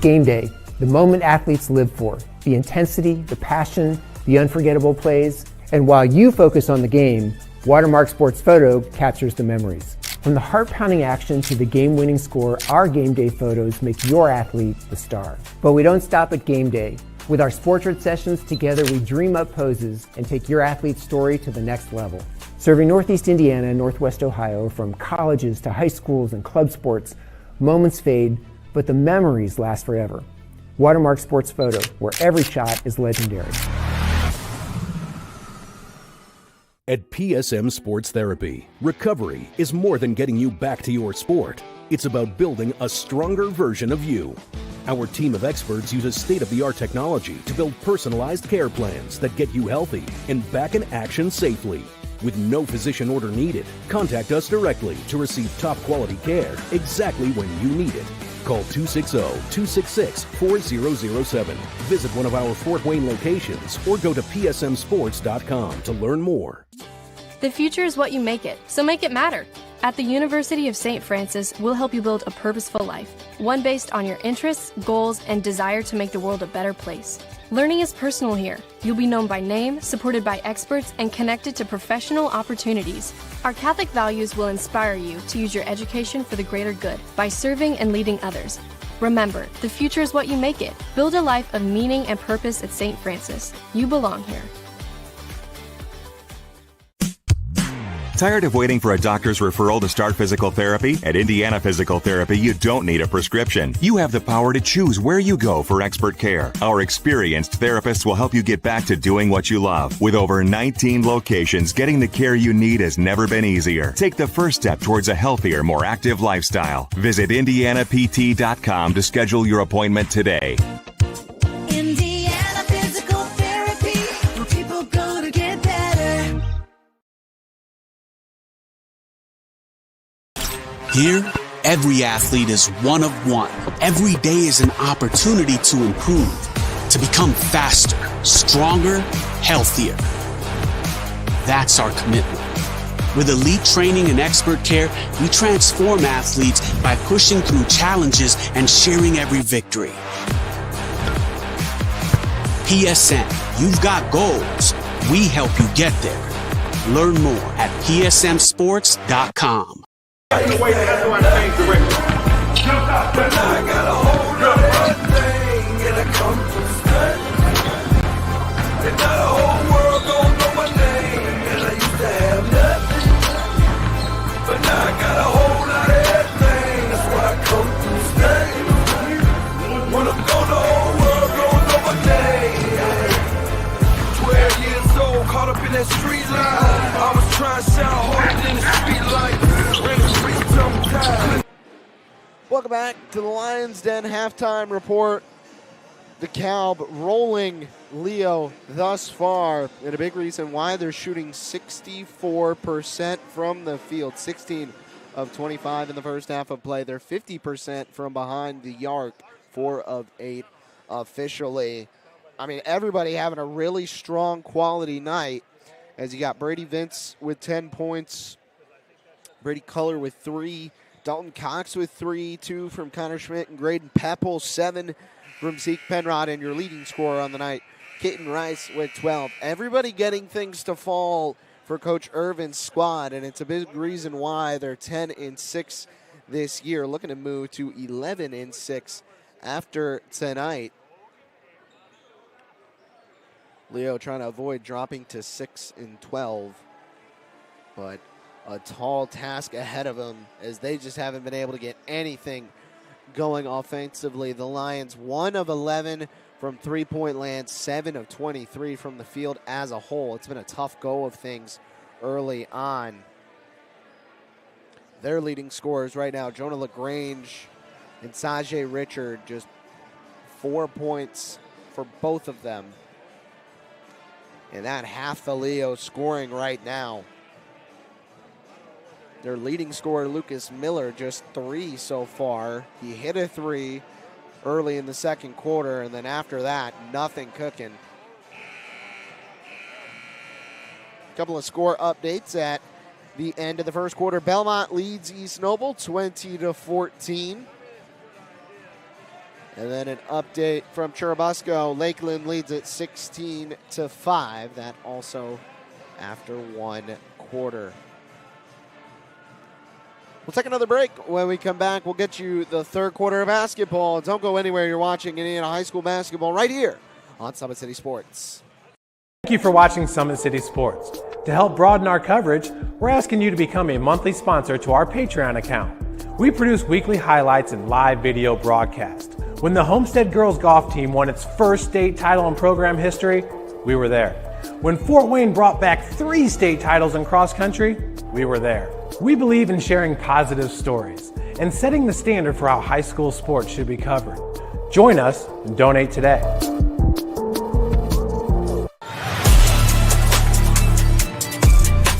Game day, the moment athletes live for, the intensity, the passion, the unforgettable plays, and while you focus on the game, Watermark Sports Photo captures the memories. From the heart-pounding action to the game-winning score, our game day photos make your athlete the star. But we don't stop at game day. With our Sportrait sessions, together we dream up poses and take your athlete's story to the next level. Serving Northeast Indiana and Northwest Ohio, from colleges to high schools and club sports, moments fade, but the memories last forever. Watermark Sports Photo, where every shot is legendary. At PSM Sports Therapy, recovery is more than getting you back to your sport. It's about building a stronger version of you. Our team of experts uses state-of-the-art technology to build personalized care plans that get you healthy and back in action safely. With no physician order needed, contact us directly to receive top-quality care exactly when you need it. Call 260-266-4007. Visit one of our Fort Wayne locations or go to psmsports.com to learn more. The future is what you make it, so make it matter. At the University of St. Francis, we'll help you build a purposeful life, one based on your interests, goals, and desire to make the world a better place. Learning is personal here. You'll be known by name, supported by experts, and connected to professional opportunities. Our Catholic values will inspire you to use your education for the greater good by serving and leading others. Remember, the future is what you make it. Build a life of meaning and purpose at St. Francis. You belong here. Tired of waiting for a doctor's referral to start physical therapy? At Indiana Physical Therapy, you don't need a prescription. You have the power to choose where you go for expert care. Our experienced therapists will help you get back to doing what you love. With over 19 locations, getting the care you need has never been easier. Take the first step towards a healthier, more active lifestyle. Visit IndianaPT.com to schedule your appointment today. Indiana Physical Therapy, where people go to get better. Here, every athlete is one of one. Every day is an opportunity to improve, to become faster, stronger, healthier. That's our commitment. With elite training and expert care, we transform athletes by pushing through challenges and sharing every victory. PSN, you've got goals. We help you get there. Learn more at psmsports.com. Welcome back to the Lions Den halftime report. DeKalb rolling Leo thus far, and a big reason why they're shooting 64% from the field, 16 of 25 in the first half of play. They're 50% from behind the arc, 4 of 8 officially. I mean, everybody having a really strong quality night, as you got Brady Vince with 10 points, Brady Culler with 3, Dalton Cox with 3, 2 from Connor Schmidt and Graydon Peppel, 7 from Zeke Penrod, and your leading scorer on the night, Caden Rice with 12. Everybody getting things to fall for Coach Irvin's squad, and it's a big reason why they're 10-6 this year, looking to move to 11-6 after tonight. Leo trying to avoid dropping to 6-12, but a tall task ahead of them as they just haven't been able to get anything going offensively. The Lions 1 of 11 from three-point land, 7 of 23 from the field as a whole. It's been a tough go of things early on. Their leading scorers right now, Jonah LaGrange and Sajay Richard, just 4 points for both of them. And that half the Leo scoring right now. Their leading scorer, Lucas Miller, just 3 so far. He hit a 3 early in the second quarter, and then after that, nothing cooking. A couple of score updates at the end of the first quarter. Belmont leads East Noble 20-14. And then an update from Churubusco. Lakeland leads it 16-5. That also after 1 quarter. We'll take another break. When we come back, we'll get you the third quarter of basketball. Don't go anywhere. You're watching Indiana High School basketball right here on Summit City Sports. Thank you for watching Summit City Sports. To help broaden our coverage, we're asking you to become a monthly sponsor to our Patreon account. We produce weekly highlights and live video broadcasts. When the Homestead Girls Golf Team won its first state title in program history, we were there. When Fort Wayne brought back 3 state titles in cross country, we were there. We believe in sharing positive stories and setting the standard for how high school sports should be covered. Join us and donate today.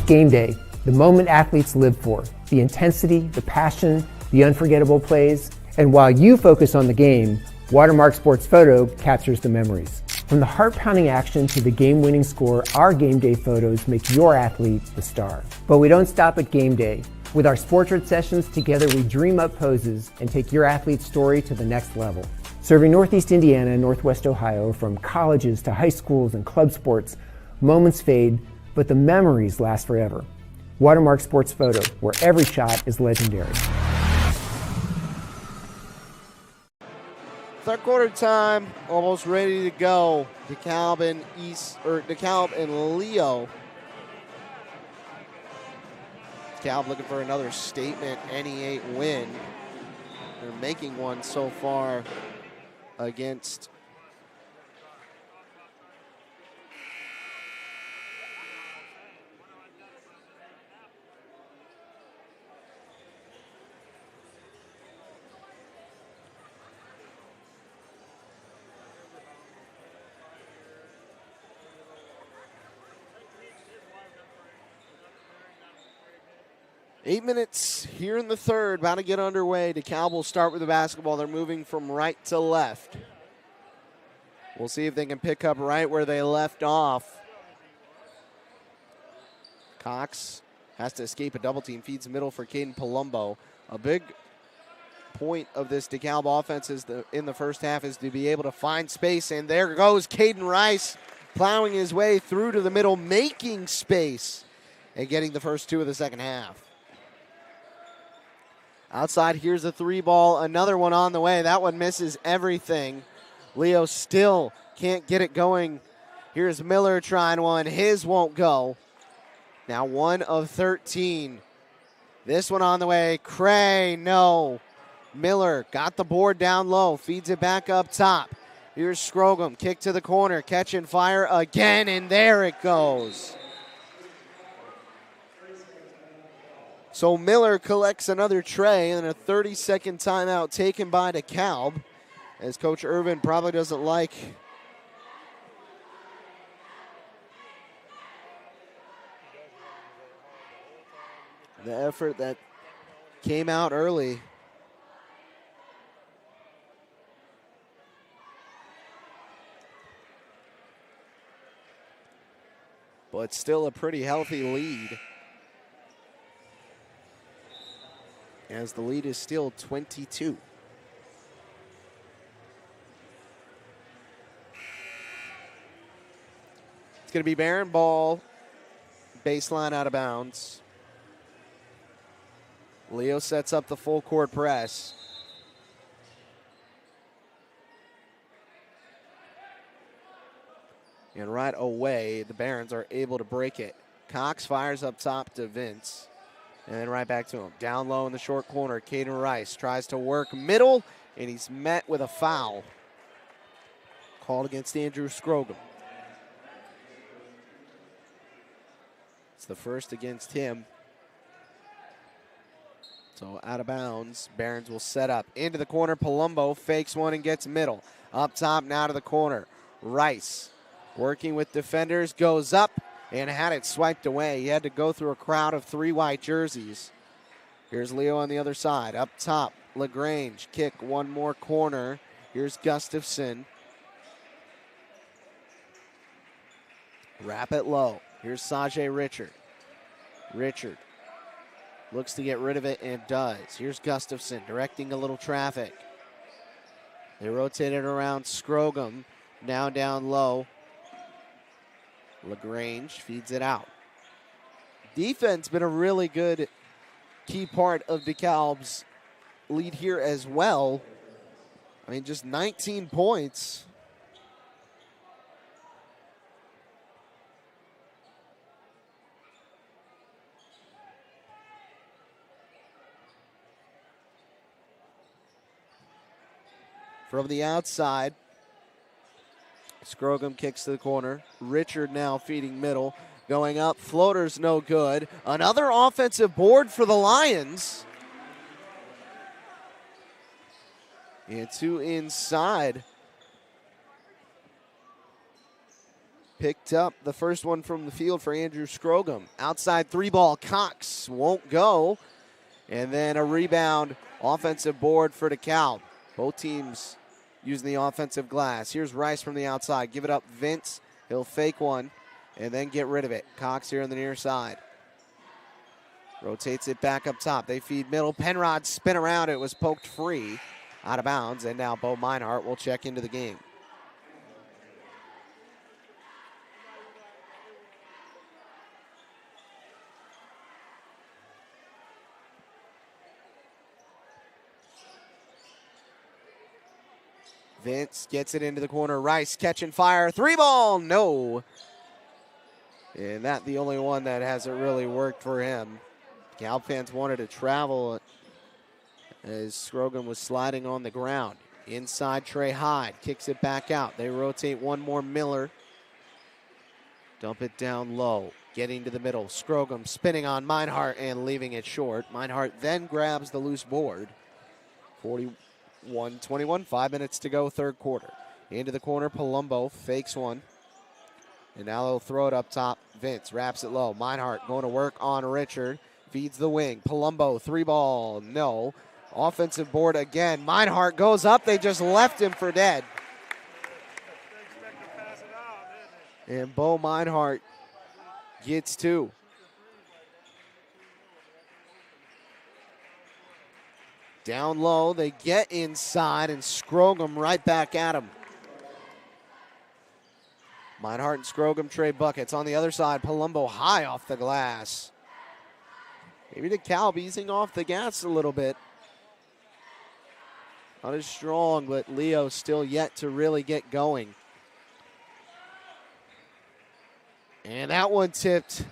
Game day, the moment athletes live for, the intensity, the passion, the unforgettable plays. And while you focus on the game, Watermark Sports Photo captures the memories. From the heart-pounding action to the game-winning score, our game day photos make your athlete the star. But we don't stop at game day. With our Sportrait sessions, together we dream up poses and take your athlete's story to the next level. Serving Northeast Indiana and Northwest Ohio, from colleges to high schools and club sports, moments fade, but the memories last forever. Watermark Sports Photo, where every shot is legendary. Third quarter time, almost ready to go. DeKalb and Leo. DeKalb looking for another statement NE8 win. They're making one so far against Eight minutes here in the third, about to get underway. DeKalb will start with the basketball. They're moving from right to left. We'll see if they can pick up right where they left off. Cox has to escape a double team, feeds middle for Caden Palumbo. A big point of this DeKalb offense is in the first half is to be able to find space, and there goes Caden Rice plowing his way through to the middle, making space and getting the first 2 of the second half. Outside, here's a 3 ball, another one on the way. That one misses everything. Leo still can't get it going. Here's Miller trying one. His won't go. Now 1 of 13. This one on the way. Cray, no. Miller got the board down low, feeds it back up top. Here's Scrogum, kick to the corner, catch and fire again, and there it goes. So Miller collects another tray, and a 30-second timeout taken by DeKalb. as Coach Irvin probably doesn't like the effort that came out early. But still a pretty healthy lead, as the lead is still 22. It's going to be Barron ball, baseline out of bounds. Leo sets up the full court press. And right away, the Barons are able to break it. Cox fires up top to Vince. And then right back to him. Down low in the short corner, Caden Rice tries to work middle, and he's met with a foul called against Andrew Scrogum. It's the first against him. So out of bounds, Barons will set up. Into the corner, Palumbo fakes one and gets middle. Up top, now to the corner. Rice working with defenders, goes up and had it swiped away. He had to go through a crowd of 3 white jerseys. Here's Leo on the other side. Up top, LaGrange, kick one more corner. Here's Gustafson. Wrap it low. Here's Sajay Richard. Richard looks to get rid of it and does. Here's Gustafson directing a little traffic. They rotate it around Scrogum. Now down low. LaGrange feeds it out. Defense been a really good key part of DeKalb's lead here as well. I mean, just 19 points. From the outside, Scrogum kicks to the corner. Richard now feeding middle. Going up, floater's no good. Another offensive board for the Lions. And 2 inside. Picked up the first one from the field for Andrew Scrogum. Outside 3-ball, Cox won't go. And then a rebound, offensive board for DeKalb. Both teams using the offensive glass. Here's Rice from the outside. Give it up, Vince. He'll fake one and then get rid of it. Cox here on the near side. Rotates it back up top. They feed middle. Penrod spin around. It was poked free. Out of bounds. And now Bo Meinhardt will check into the game. Vince gets it into the corner. Rice catching fire. 3-ball, no. And that the only one that hasn't really worked for him. Cal fans wanted to travel as Scrogum was sliding on the ground. Inside, Trey Hyde kicks it back out. They rotate one more, Miller. Dump it down low. Getting to the middle. Scrogum spinning on Meinhardt and leaving it short. Meinhardt then grabs the loose board. 41-21, 5 minutes to go, third quarter. Into the corner, Palumbo fakes one. And now they'll throw it up top. Vince wraps it low. Meinhardt going to work on Richard. Feeds the wing. Palumbo, 3-ball, no. Offensive board again. Meinhardt goes up. They just left him for dead. And Bo Meinhardt gets 2. Down low, they get inside and Scrogum right back at him. Meinhardt and Scrogum trade buckets. On the other side, Palumbo high off the glass. Maybe DeKalb easing off the gas a little bit. Not as strong, but Leo still yet to really get going. And that one tipped.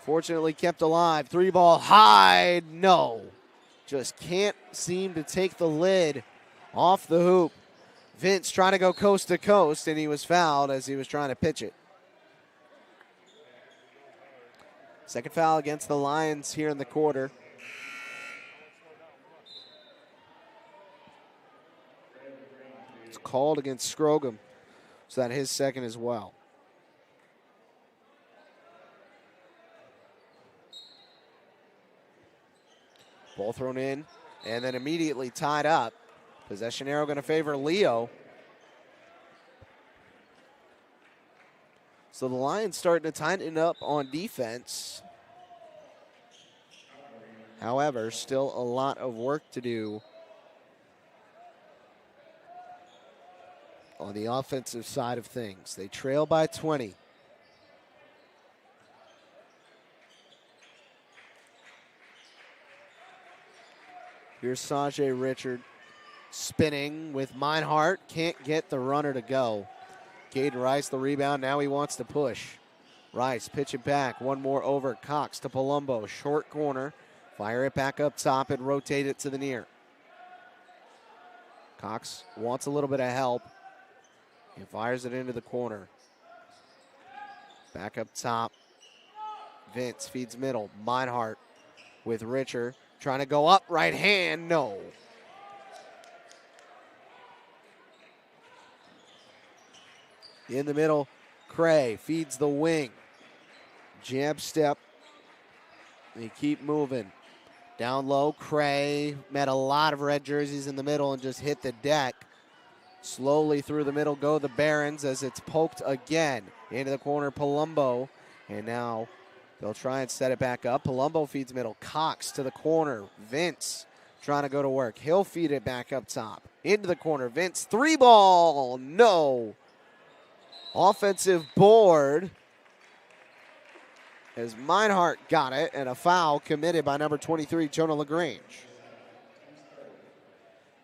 Fortunately kept alive. 3-ball, Hyde, no. Just can't seem to take the lid off the hoop. Vince trying to go coast to coast, and he was fouled as he was trying to pitch it. Second foul against the Lions here in the quarter. called against Scrogum. So that his second as well. Ball thrown in and then immediately tied up. Possession arrow going to favor Leo. So the Lions starting to tighten up on defense. However, still a lot of work to do on the offensive side of things. They trail by 20. Here's Sajay Richard spinning with Meinhardt. Can't get the runner to go. Caden Rice the rebound. Now he wants to push. Rice pitch it back. One more over. Cox to Palumbo. Short corner. Fire it back up top and rotate it to the near. Cox wants a little bit of help. He fires it into the corner. Back up top. Vince feeds middle. Meinhardt with Richard. Trying to go up. Right hand. No. In the middle. Cray feeds the wing. Jab step. They keep moving. Down low. Cray met a lot of red jerseys in the middle and just hit the deck. Slowly through the middle go the Barons as it's poked again. Into the corner, Palumbo. And now they'll try and set it back up. Palumbo feeds middle. Cox to the corner. Vince trying to go to work. He'll feed it back up top. Into the corner. Vince, 3-ball. No. Offensive board as Meinhardt got it, and a foul committed by number 23, Jonah LaGrange.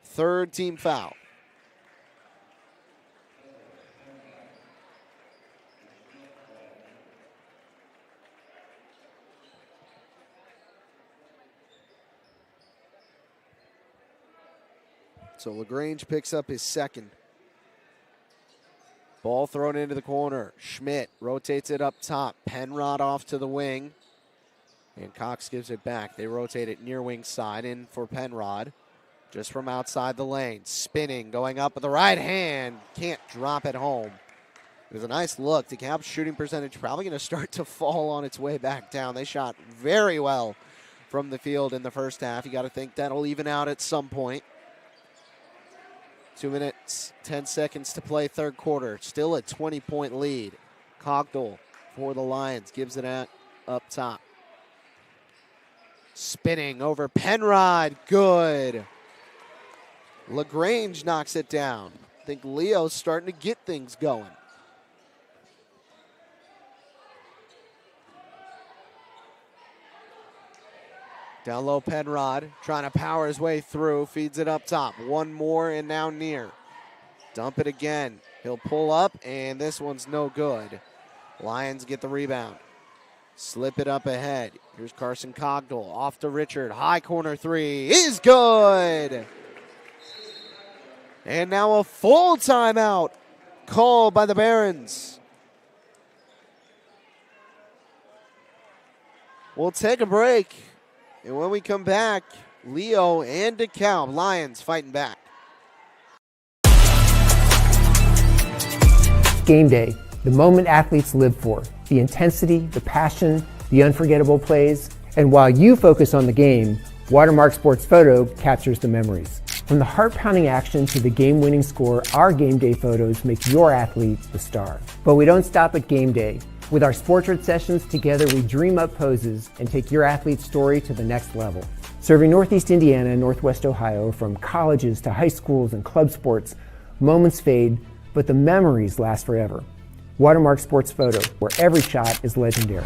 Third team foul. So LaGrange picks up his second. Ball thrown into the corner. Schmidt rotates it up top. Penrod off to the wing. And Cox gives it back. They rotate it near wing side in for Penrod. Just from outside the lane. Spinning, going up with the right hand. Can't drop it home. It was a nice look. Dekalb's shooting percentage probably going to start to fall on its way back down. They shot very well from the field in the first half. You got to think that'll even out at some point. 2 minutes, 10 seconds to play third quarter. Still a 20-point lead. Cogdell for the Lions gives it out up top. Spinning over Penrod. Good. LaGrange knocks it down. I think Leo's starting to get things going. Down low, Penrod trying to power his way through. Feeds it up top. One more and now near. Dump it again. He'll pull up, and this one's no good. Lions get the rebound. Slip it up ahead. Here's Carson Cogdell. Off to Richard. High corner three is good. And now a full timeout called by the Barons. We'll take a break. And when we come back, Leo and Dekalb, Lions fighting back. Game day, the moment athletes live for. The intensity, the passion, the unforgettable plays. And while you focus on the game, Watermark Sports Photo captures the memories. From the heart-pounding action to the game-winning score, our game day photos make your athlete the star. But we don't stop at game day. With our Sportrait sessions, together we dream up poses and take your athlete's story to the next level. Serving Northeast Indiana and Northwest Ohio, from colleges to high schools and club sports, moments fade, but the memories last forever. Watermark Sports Photo, where every shot is legendary.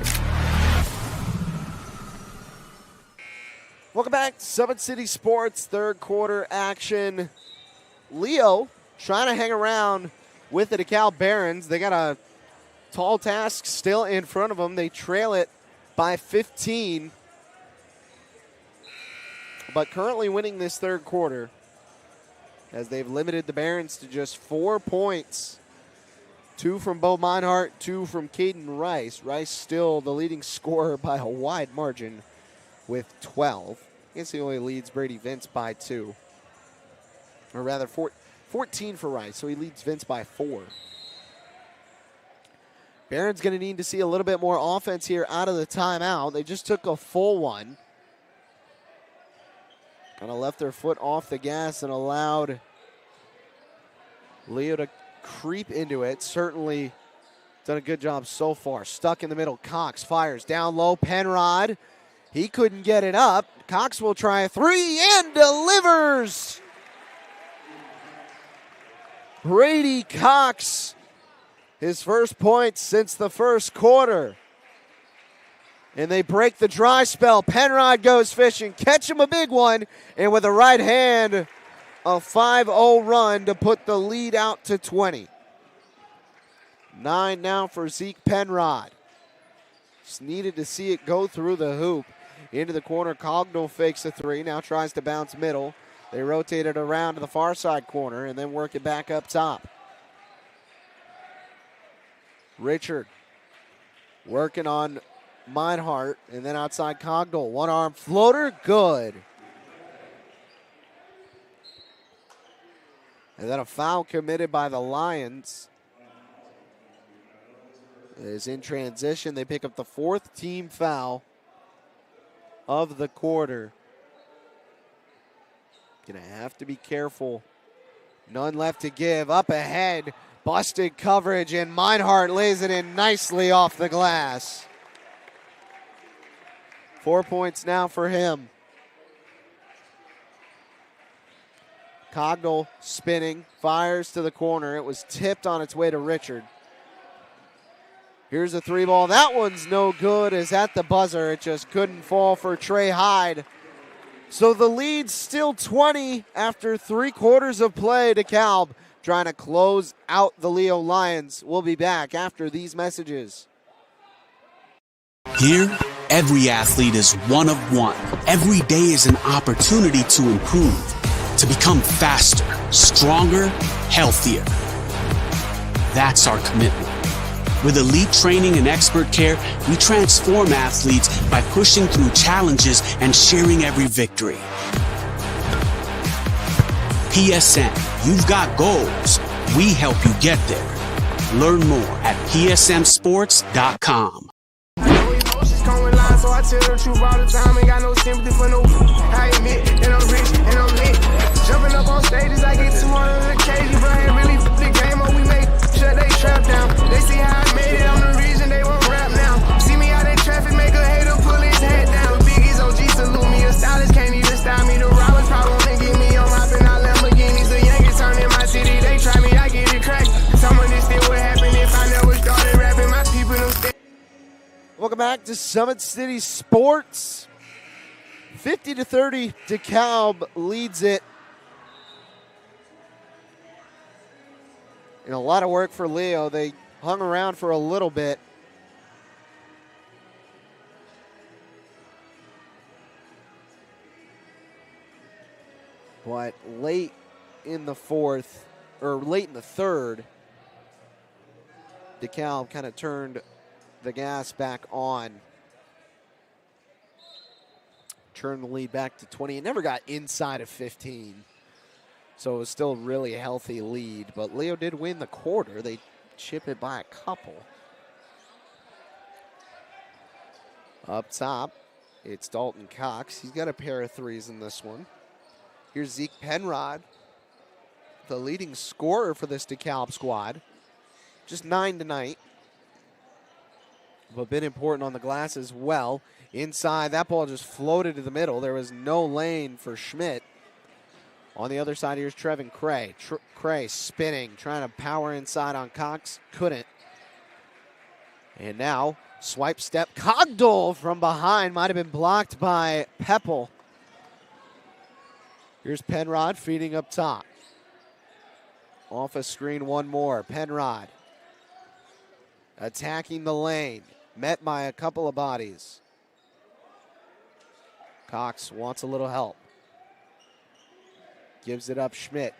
Welcome back to Summit City Sports, third quarter action. Leo trying to hang around with the Dekalb Barons. They got a tall task still in front of them. They trail it by 15. But currently winning this third quarter as they've limited the Barons to just 4 points. 2 from Bo Meinhardt, 2 from Caden Rice. Rice still the leading scorer by a wide margin with 12. I guess he only leads Brady Vince by 2. Or rather, 14 for Rice, so he leads Vince by 4. Barron's going to need to see a little bit more offense here out of the timeout. They just took a full one. Kind of left their foot off the gas and allowed Leo to creep into it. Certainly done a good job so far. Stuck in the middle. Cox fires down low. Penrod. He couldn't get it up. Cox will try a three and delivers. Brady Cox, his first point since the first quarter. And they break the dry spell. Penrod goes fishing, catch him a big one, and with a right hand, a 5-0 run to put the lead out to 20. 9 now for Zeke Penrod. Just needed to see it go through the hoop. Into the corner, Cogdell fakes a three, now tries to bounce middle. They rotate it around to the far side corner and then work it back up top. Richard working on Meinhardt, and then outside Cogdell. One arm floater, good. And then a foul committed by the Lions. Is in transition. They pick up the 4th team foul of the quarter. Gonna have to be careful. None left to give. Up ahead. Busted coverage, and Meinhardt lays it in nicely off the glass. 4 points now for him. Cogdell spinning, fires to the corner. It was tipped on its way to Richard. Here's a three ball. That one's no good. Is at the buzzer. It just couldn't fall for Trey Hyde. So the lead's still 20 after 3 quarters of play. Dekalb trying to close out the Leo Lions. We'll be back after these messages. Here, every athlete is one of one. Every day is an opportunity to improve, to become faster, stronger, healthier. That's our commitment. With elite training and expert care, we transform athletes by pushing through challenges and sharing every victory. PSN, you've got goals. We help you get there. Learn more at psmsports.com. So I tell the truth all the time, ain't got no sympathy for no. I admit that I'm rich and I'm lit. Jumping up on stages, I get 200 occasions, but I ain't really the game or we make shut they trap down. They see how I made it, I'm the reason they won't rap now. See me out in traffic, make a hater pull his head down. Biggie's OG salute me, a stylist can't even style me. The robbers probably wanna get me on hopping out Lamborghinis. The Yankees turn in my city, they try me, I get it cracked. Some of this still would happen if I never started rapping. My people don't stay. Welcome back to Summit City Sports. 50-30, DeKalb leads it. And a lot of work for Leo. They hung around for a little bit. But late in the third, DeKalb kind of turned the gas back on. Turned the lead back to 20. It never got inside of 15. So it was still a really healthy lead. But Leo did win the quarter. They chip it by a couple. Up top, it's Dalton Cox. He's got a pair of threes in this one. Here's Zeke Penrod, the leading scorer for this DeKalb squad. Just 9 tonight. But been important on the glass as well. Inside, that ball just floated to the middle. There was no lane for Schmidt. On the other side, here's Trevin Cray. Cray spinning, trying to power inside on Cox. Couldn't. And now, swipe step. Cogdell from behind. Might have been blocked by Peppel. Here's Penrod feeding up top. Off a screen, one more. Penrod attacking the lane. Met by a couple of bodies. Cox wants a little help. Gives it up Schmidt.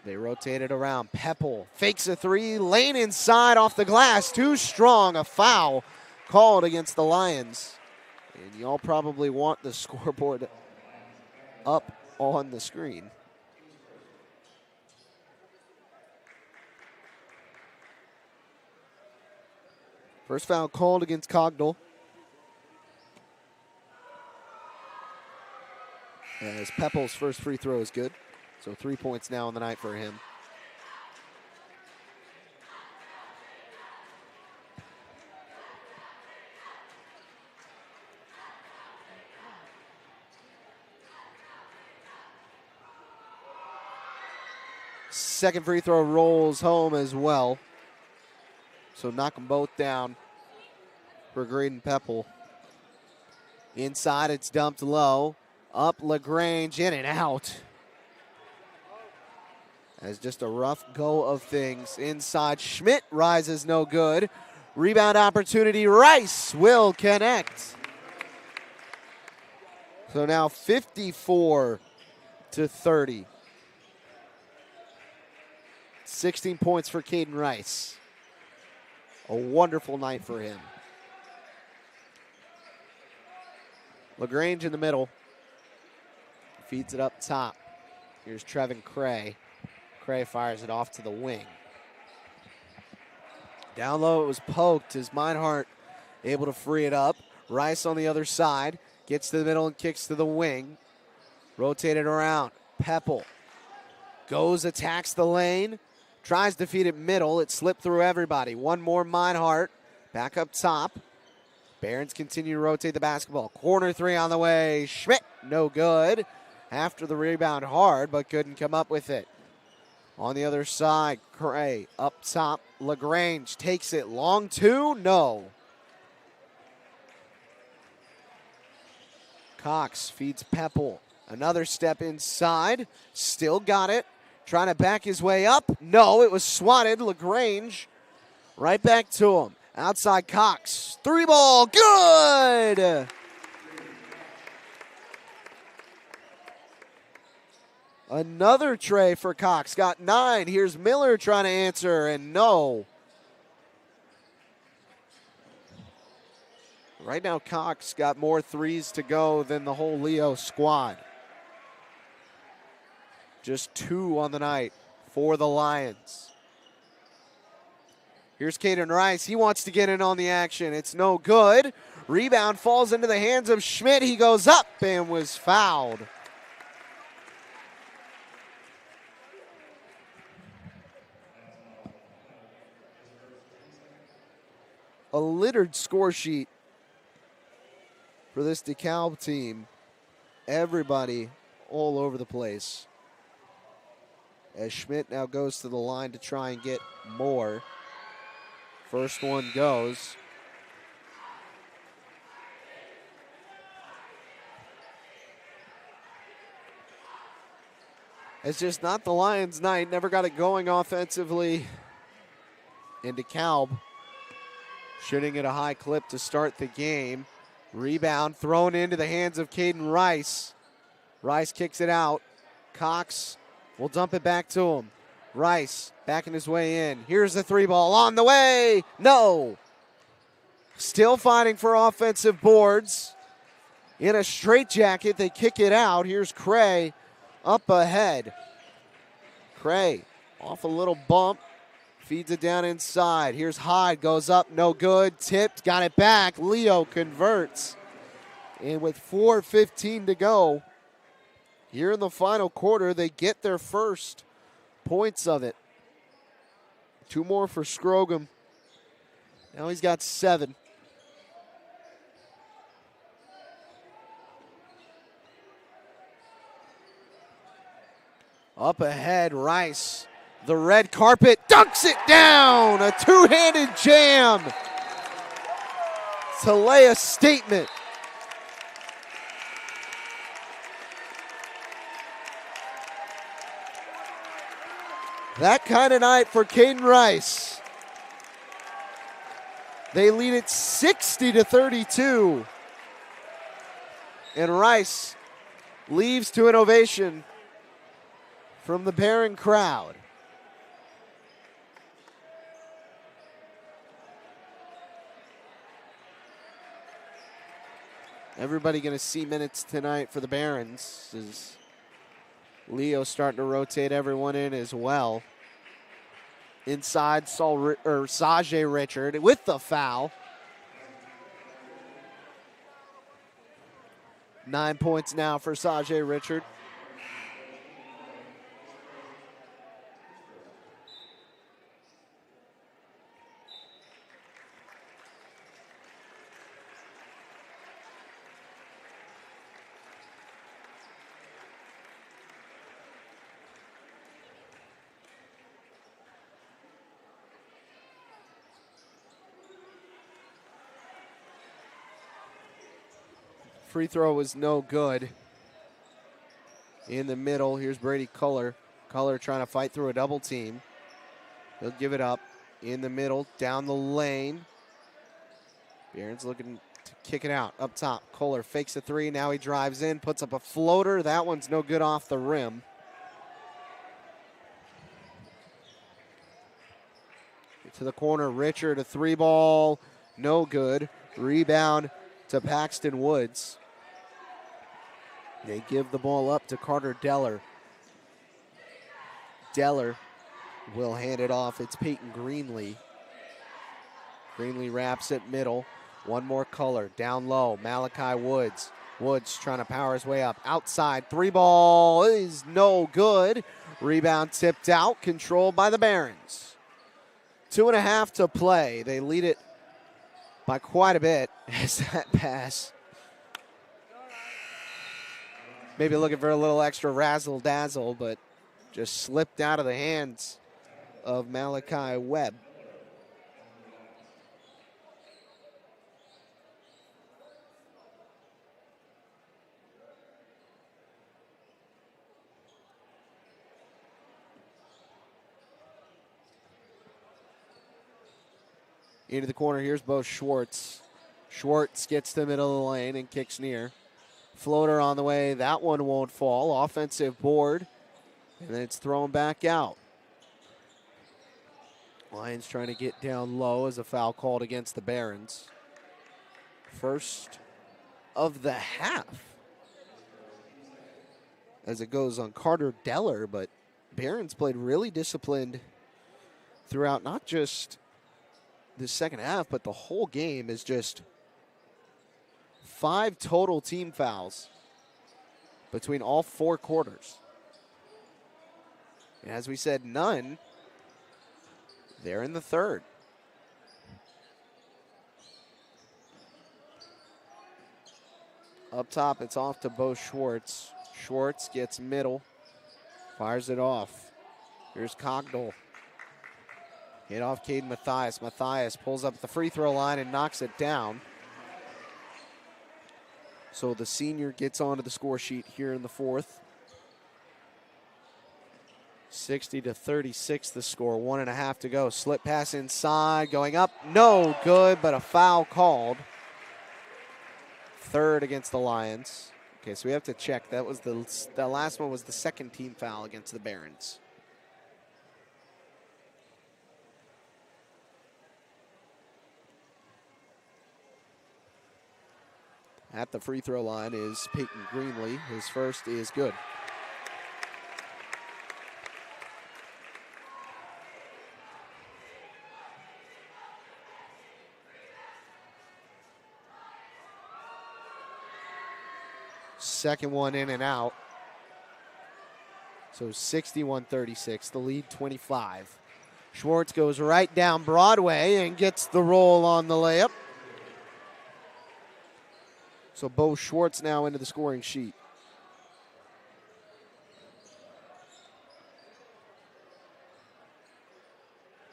They rotate it around. Peppel fakes a three. Lane inside off the glass. Too strong. A foul called against the Lions. And y'all probably want the scoreboard up on the screen. First foul called against Cogdell. As Pepple's first free throw is good. So 3 points now on the night for him. Second free throw rolls home as well. So knock them both down for Graydon Pepple. Inside, it's dumped low. Up LaGrange, in and out. As just a rough go of things. Inside, Schmidt rises no good. Rebound opportunity, Rice will connect. So now 54-30. 16 points for Caden Rice. A wonderful night for him. LaGrange in the middle. Feeds it up top. Here's Trevin Cray. Cray fires it off to the wing. Down low it was poked as Meinhardt able to free it up. Rice on the other side. Gets to the middle and kicks to the wing. Rotated around. Pepple goes, attacks the lane. Tries to feed it middle. It slipped through everybody. One more Meinhardt. Back up top. Barons continue to rotate the basketball. Corner three on the way. Schmidt, no good. After the rebound hard, but couldn't come up with it. On the other side, Cray up top. LaGrange takes it. Long two, no. Cox feeds Pepple. Another step inside. Still got it. Trying to back his way up. No, it was swatted. LaGrange right back to him. Outside Cox. Three ball. Good! Another tray for Cox. Got 9. Here's Miller trying to answer, and no. Right now, Cox got more threes to go than the whole Leo squad. Just 2 on the night for the Lions. Here's Caden Rice. He wants to get in on the action. It's no good. Rebound falls into the hands of Schmidt. He goes up and was fouled. A littered score sheet for this DeKalb team. Everybody all over the place. As Schmidt now goes to the line to try and get more. First one goes. It's just not the Lions' night. Never got it going offensively. And DeKalb shooting at a high clip to start the game. Rebound thrown into the hands of Caden Rice. Rice kicks it out. Cox will dump it back to him. Rice backing his way in. Here's the three ball on the way. No. Still fighting for offensive boards. In a straitjacket, they kick it out. Here's Cray up ahead. Cray off a little bump. Feeds it down inside. Here's Hyde. Goes up. No good. Tipped. Got it back. Leo converts. And with 4:15 to go, here in the final quarter, they get their first points of it. 2 more for Scrogum. Now he's got 7. Up ahead, Rice. The red carpet dunks it down. A two-handed jam to lay a statement. That kind of night for Caden Rice. They lead it 60-32. And Rice leaves to an ovation from the Barron crowd. Everybody going to see minutes tonight for the Barons. As Leo starting to rotate everyone in as well. inside Sajay Richard with the foul. 9 points now for Sajay Richard. Free throw was no good. In the middle, here's Brady Culler. Culler trying to fight through a double team. He'll give it up. In the middle, down the lane. Barron's looking to kick it out. Up top, Culler fakes a three. Now he drives in, puts up a floater. That one's no good off the rim. To the corner, Richard, a three ball. No good. Rebound to Paxton Woods. They give the ball up to Carter Deller. Deller will hand it off. It's Peyton Greenlee. Greenlee wraps it middle. One more Culler. Down low, Malachi Woods. Woods trying to power his way up. Outside, three ball is no good. Rebound tipped out, controlled by the Barons. 2.5 to play. They lead it by quite a bit as that pass. Maybe looking for a little extra razzle-dazzle, but just slipped out of the hands of Malachi Webb. Into the corner, here's Bo Schwartz. Schwartz gets to the middle of the lane and kicks near. Floater on the way, that one won't fall. Offensive board, and then it's thrown back out. Lions trying to get down low as a foul called against the Barons. First of the half. As it goes on Carter Deller, but Barons played really disciplined throughout not just the second half, but the whole game. Is just 5 total team fouls between all 4 quarters. And as we said, none there in the third. Up top, it's off to Bo Schwartz. Schwartz gets middle, fires it off. Here's Cogdell. Hit off Caden Mathias. Mathias pulls up the free throw line and knocks it down. So the senior gets onto the score sheet here in the fourth. 60-36 the score. 1.5 to go. Slip pass inside, going up. No good, but a foul called. Third against the Lions. Okay, so we have to check. That was the last one was the second team foul against the Barons. At the free throw line is Peyton Greenlee. His first is good. Second one in and out. So 61-36, the lead 25. Schwartz goes right down Broadway and gets the roll on the layup. So Bo Schwartz now into the scoring sheet.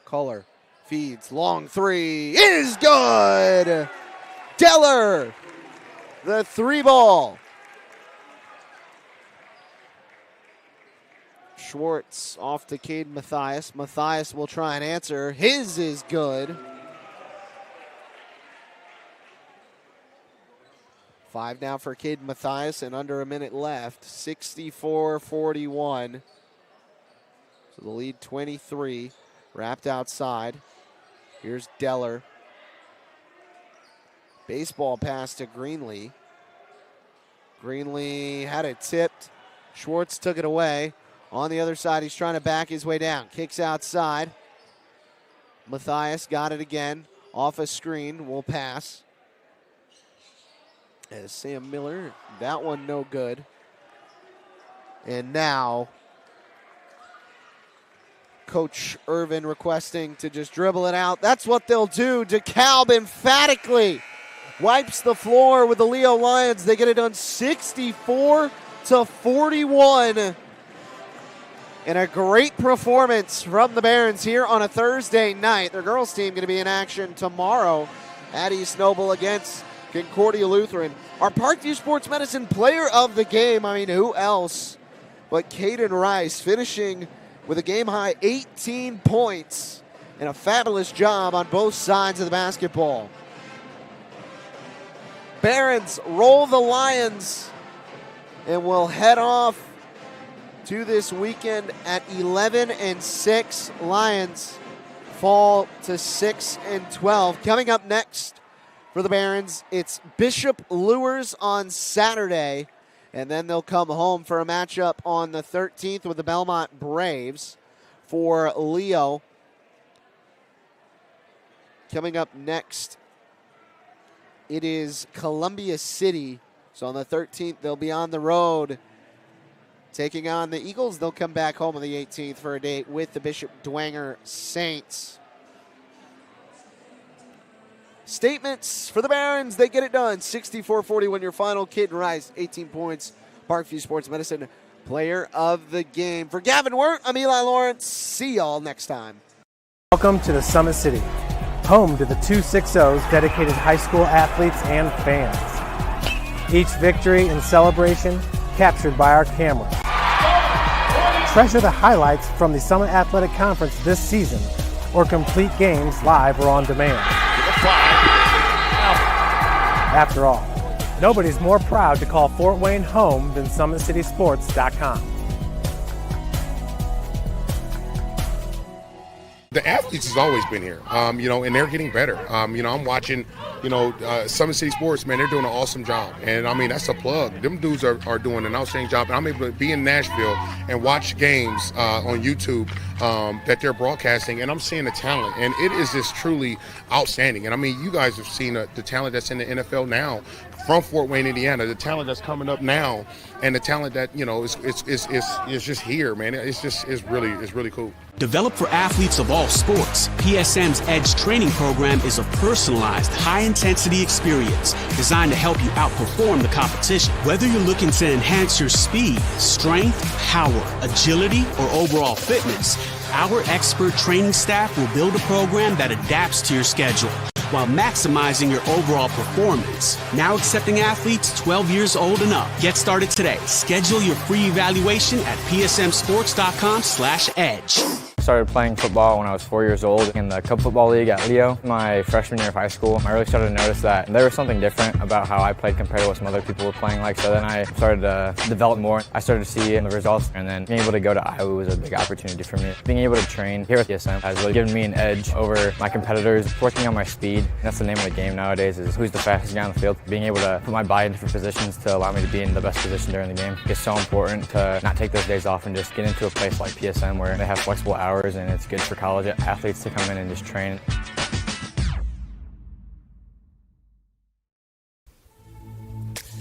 Culler feeds, long three is good. Deller, the three ball. Schwartz off to Caden Mathias. Mathias will try and answer. His is good. 5 now for Caden Mathias and under a minute left. 64-41. So the lead 23. Wrapped outside. Here's Deller. Baseball pass to Greenlee. Greenlee had it tipped. Schwartz took it away. On the other side, he's trying to back his way down. Kicks outside. Matthias got it again. Off a screen, will pass. As Sam Miller, that one no good. And now, Coach Irvin requesting to just dribble it out. That's what they'll do. Dekalb emphatically wipes the floor with the Leo Lions. They get it done 64-41. And a great performance from the Barons here on a Thursday night. Their girls team going to be in action tomorrow at East Noble against Concordia Lutheran. Our Parkview Sports Medicine player of the game, I mean, who else but Caden Rice, finishing with a game-high 18 points and a fabulous job on both sides of the basketball. Barons roll the Lions and will head off to this weekend at 11-6. Lions fall to 6-12. Coming up next for the Barons, it's Bishop Lures on Saturday, and then they'll come home for a matchup on the 13th with the Belmont Braves. For Leo, coming up next, it is Columbia City. So on the 13th, they'll be on the road taking on the Eagles. They'll come back home on the 18th for a date with the Bishop Dwenger Saints. Statements for the Barons. They get it done. 64-41 your final. Caden Rice, 18 points. Parkview Sports Medicine player of the game. For Gavin Wirt, I'm Eli Lawrence. See y'all next time. Welcome to the Summit City, home to the 260s dedicated high school athletes and fans. Each victory and celebration captured by our cameras. Treasure the highlights from the Summit Athletic Conference this season, or complete games live or on demand. After all, nobody's more proud to call Fort Wayne home than SummitCitySports.com. The athletes has always been here, and they're getting better. I'm watching, Summit City Sports, man, they're doing an awesome job. And, I mean, that's a plug. Them dudes are doing an outstanding job. And I'm able to be in Nashville and watch games on YouTube that they're broadcasting, and I'm seeing the talent. And it is just truly outstanding. And, I mean, you guys have seen the talent that's in the NFL now from Fort Wayne, Indiana, the talent that's coming up now, and the talent that, is just here, man. It's really cool. Developed for athletes of all sports, PSM's Edge training program is a personalized, high-intensity experience designed to help you outperform the competition. Whether you're looking to enhance your speed, strength, power, agility, or overall fitness, our expert training staff will build a program that adapts to your schedule while maximizing your overall performance. Now accepting athletes 12 years old and up. Get started today. Schedule your free evaluation at psmsports.com/edge. I started playing football when I was 4 years old in the Cub Football League at Leo. My freshman year of high school, I really started to notice that there was something different about how I played compared to what some other people were playing like. So then I started to develop more. I started to see the results, and then being able to go to Iowa was a big opportunity for me. Being able to train here at PSM has really given me an edge over my competitors. Working on my speed, that's the name of the game nowadays, is who's the fastest guy on the field. Being able to put my body in different positions to allow me to be in the best position during the game. It's so important to not take those days off and just get into a place like PSM where they have flexible hours, and it's good for college athletes to come in and just train.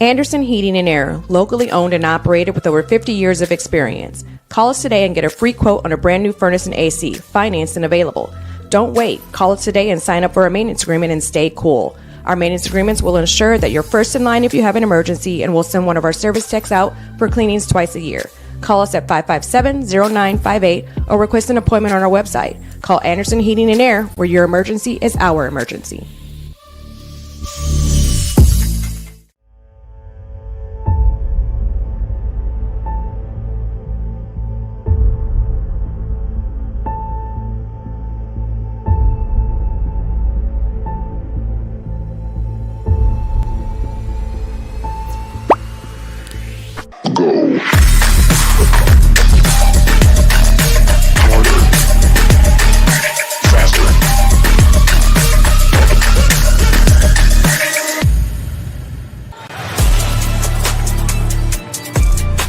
Anderson Heating and Air, locally owned and operated with over 50 years of experience. Call us today and get a free quote on a brand new furnace and AC, financed and available. Don't wait. Call us today and sign up for a maintenance agreement and stay cool. Our maintenance agreements will ensure that you're first in line if you have an emergency, and we'll send one of our service techs out for cleanings twice a year. Call us at 557-0958 or request an appointment on our website. Call Anderson Heating and Air, where your emergency is our emergency.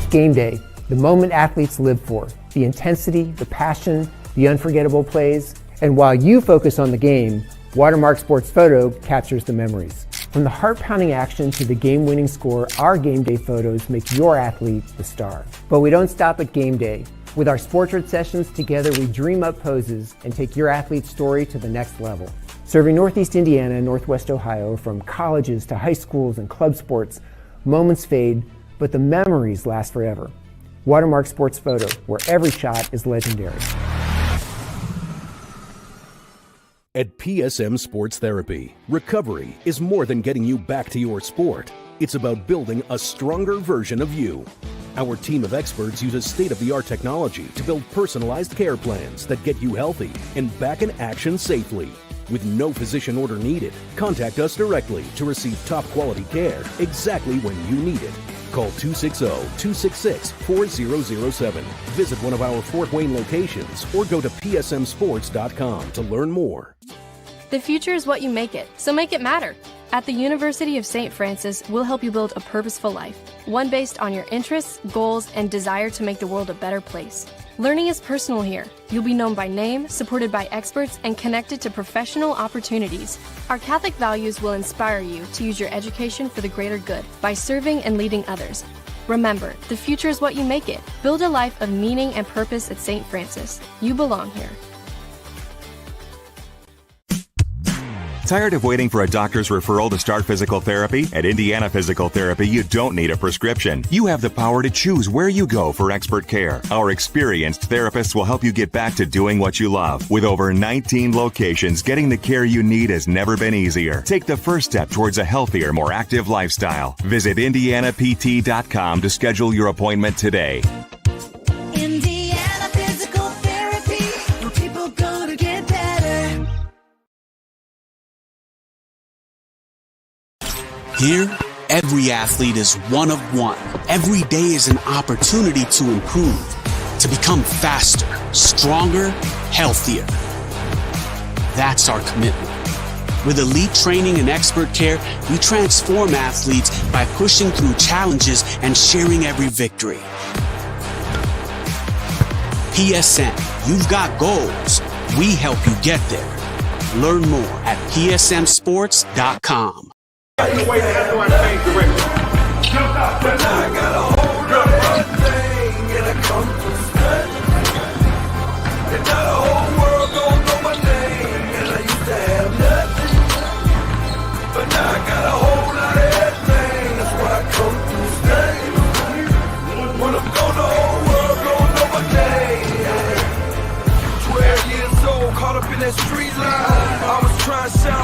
Game day, the moment athletes live for, the intensity, the passion, the unforgettable plays, And while you focus on the game, Watermark Sports Photo captures the memories. From the heart-pounding action to the game-winning score, our game day photos make your athlete the star. But we don't stop at game day. With our Sportrait sessions, together we dream up poses and take your athlete's story to the next level. Serving Northeast Indiana and Northwest Ohio, from colleges to high schools and club sports, moments fade, but the memories last forever. Watermark Sports Photo, where every shot is legendary. At PSM Sports Therapy, recovery is more than getting you back to your sport. It's about building a stronger version of you. Our team of experts uses state-of-the-art technology to build personalized care plans that get you healthy and back in action safely. With no physician order needed, contact us directly to receive top-quality care exactly when you need it. Call 260-266-4007. Visit one of our Fort Wayne locations or go to psmsports.com to learn more. The future is what you make it, so make it matter. At the University of St. Francis, we'll help you build a purposeful life, one based on your interests, goals, and desire to make the world a better place. Learning is personal here. You'll be known by name, supported by experts, and connected to professional opportunities. Our Catholic values will inspire you to use your education for the greater good by serving and leading others. Remember, the future is what you make it. Build a life of meaning and purpose at St. Francis. You belong here. Tired of waiting for a doctor's referral to start physical therapy? At Indiana Physical Therapy, you don't need a prescription. You have the power to choose where you go for expert care. Our experienced therapists will help you get back to doing what you love. With over 19 locations, getting the care you need has never been easier. Take the first step towards a healthier, more active lifestyle. Visit IndianaPT.com to schedule your appointment today. Indiana Physical Therapy, where people go to get better. Here, every athlete is one of one. Every day is an opportunity to improve, to become faster, stronger, healthier. That's our commitment. With elite training and expert care, we transform athletes by pushing through challenges and sharing every victory. PSN, you've got goals. We help you get there. Learn more at psmsports.com. I got a hold of everything and I come from study. And now the whole world don't know my name. And I used to have nothing, but now I got a whole lot of everything. That's why I come from study. When I'm gone, the whole world don't know my name. 12 years old, caught up in that street line. I was trying to shout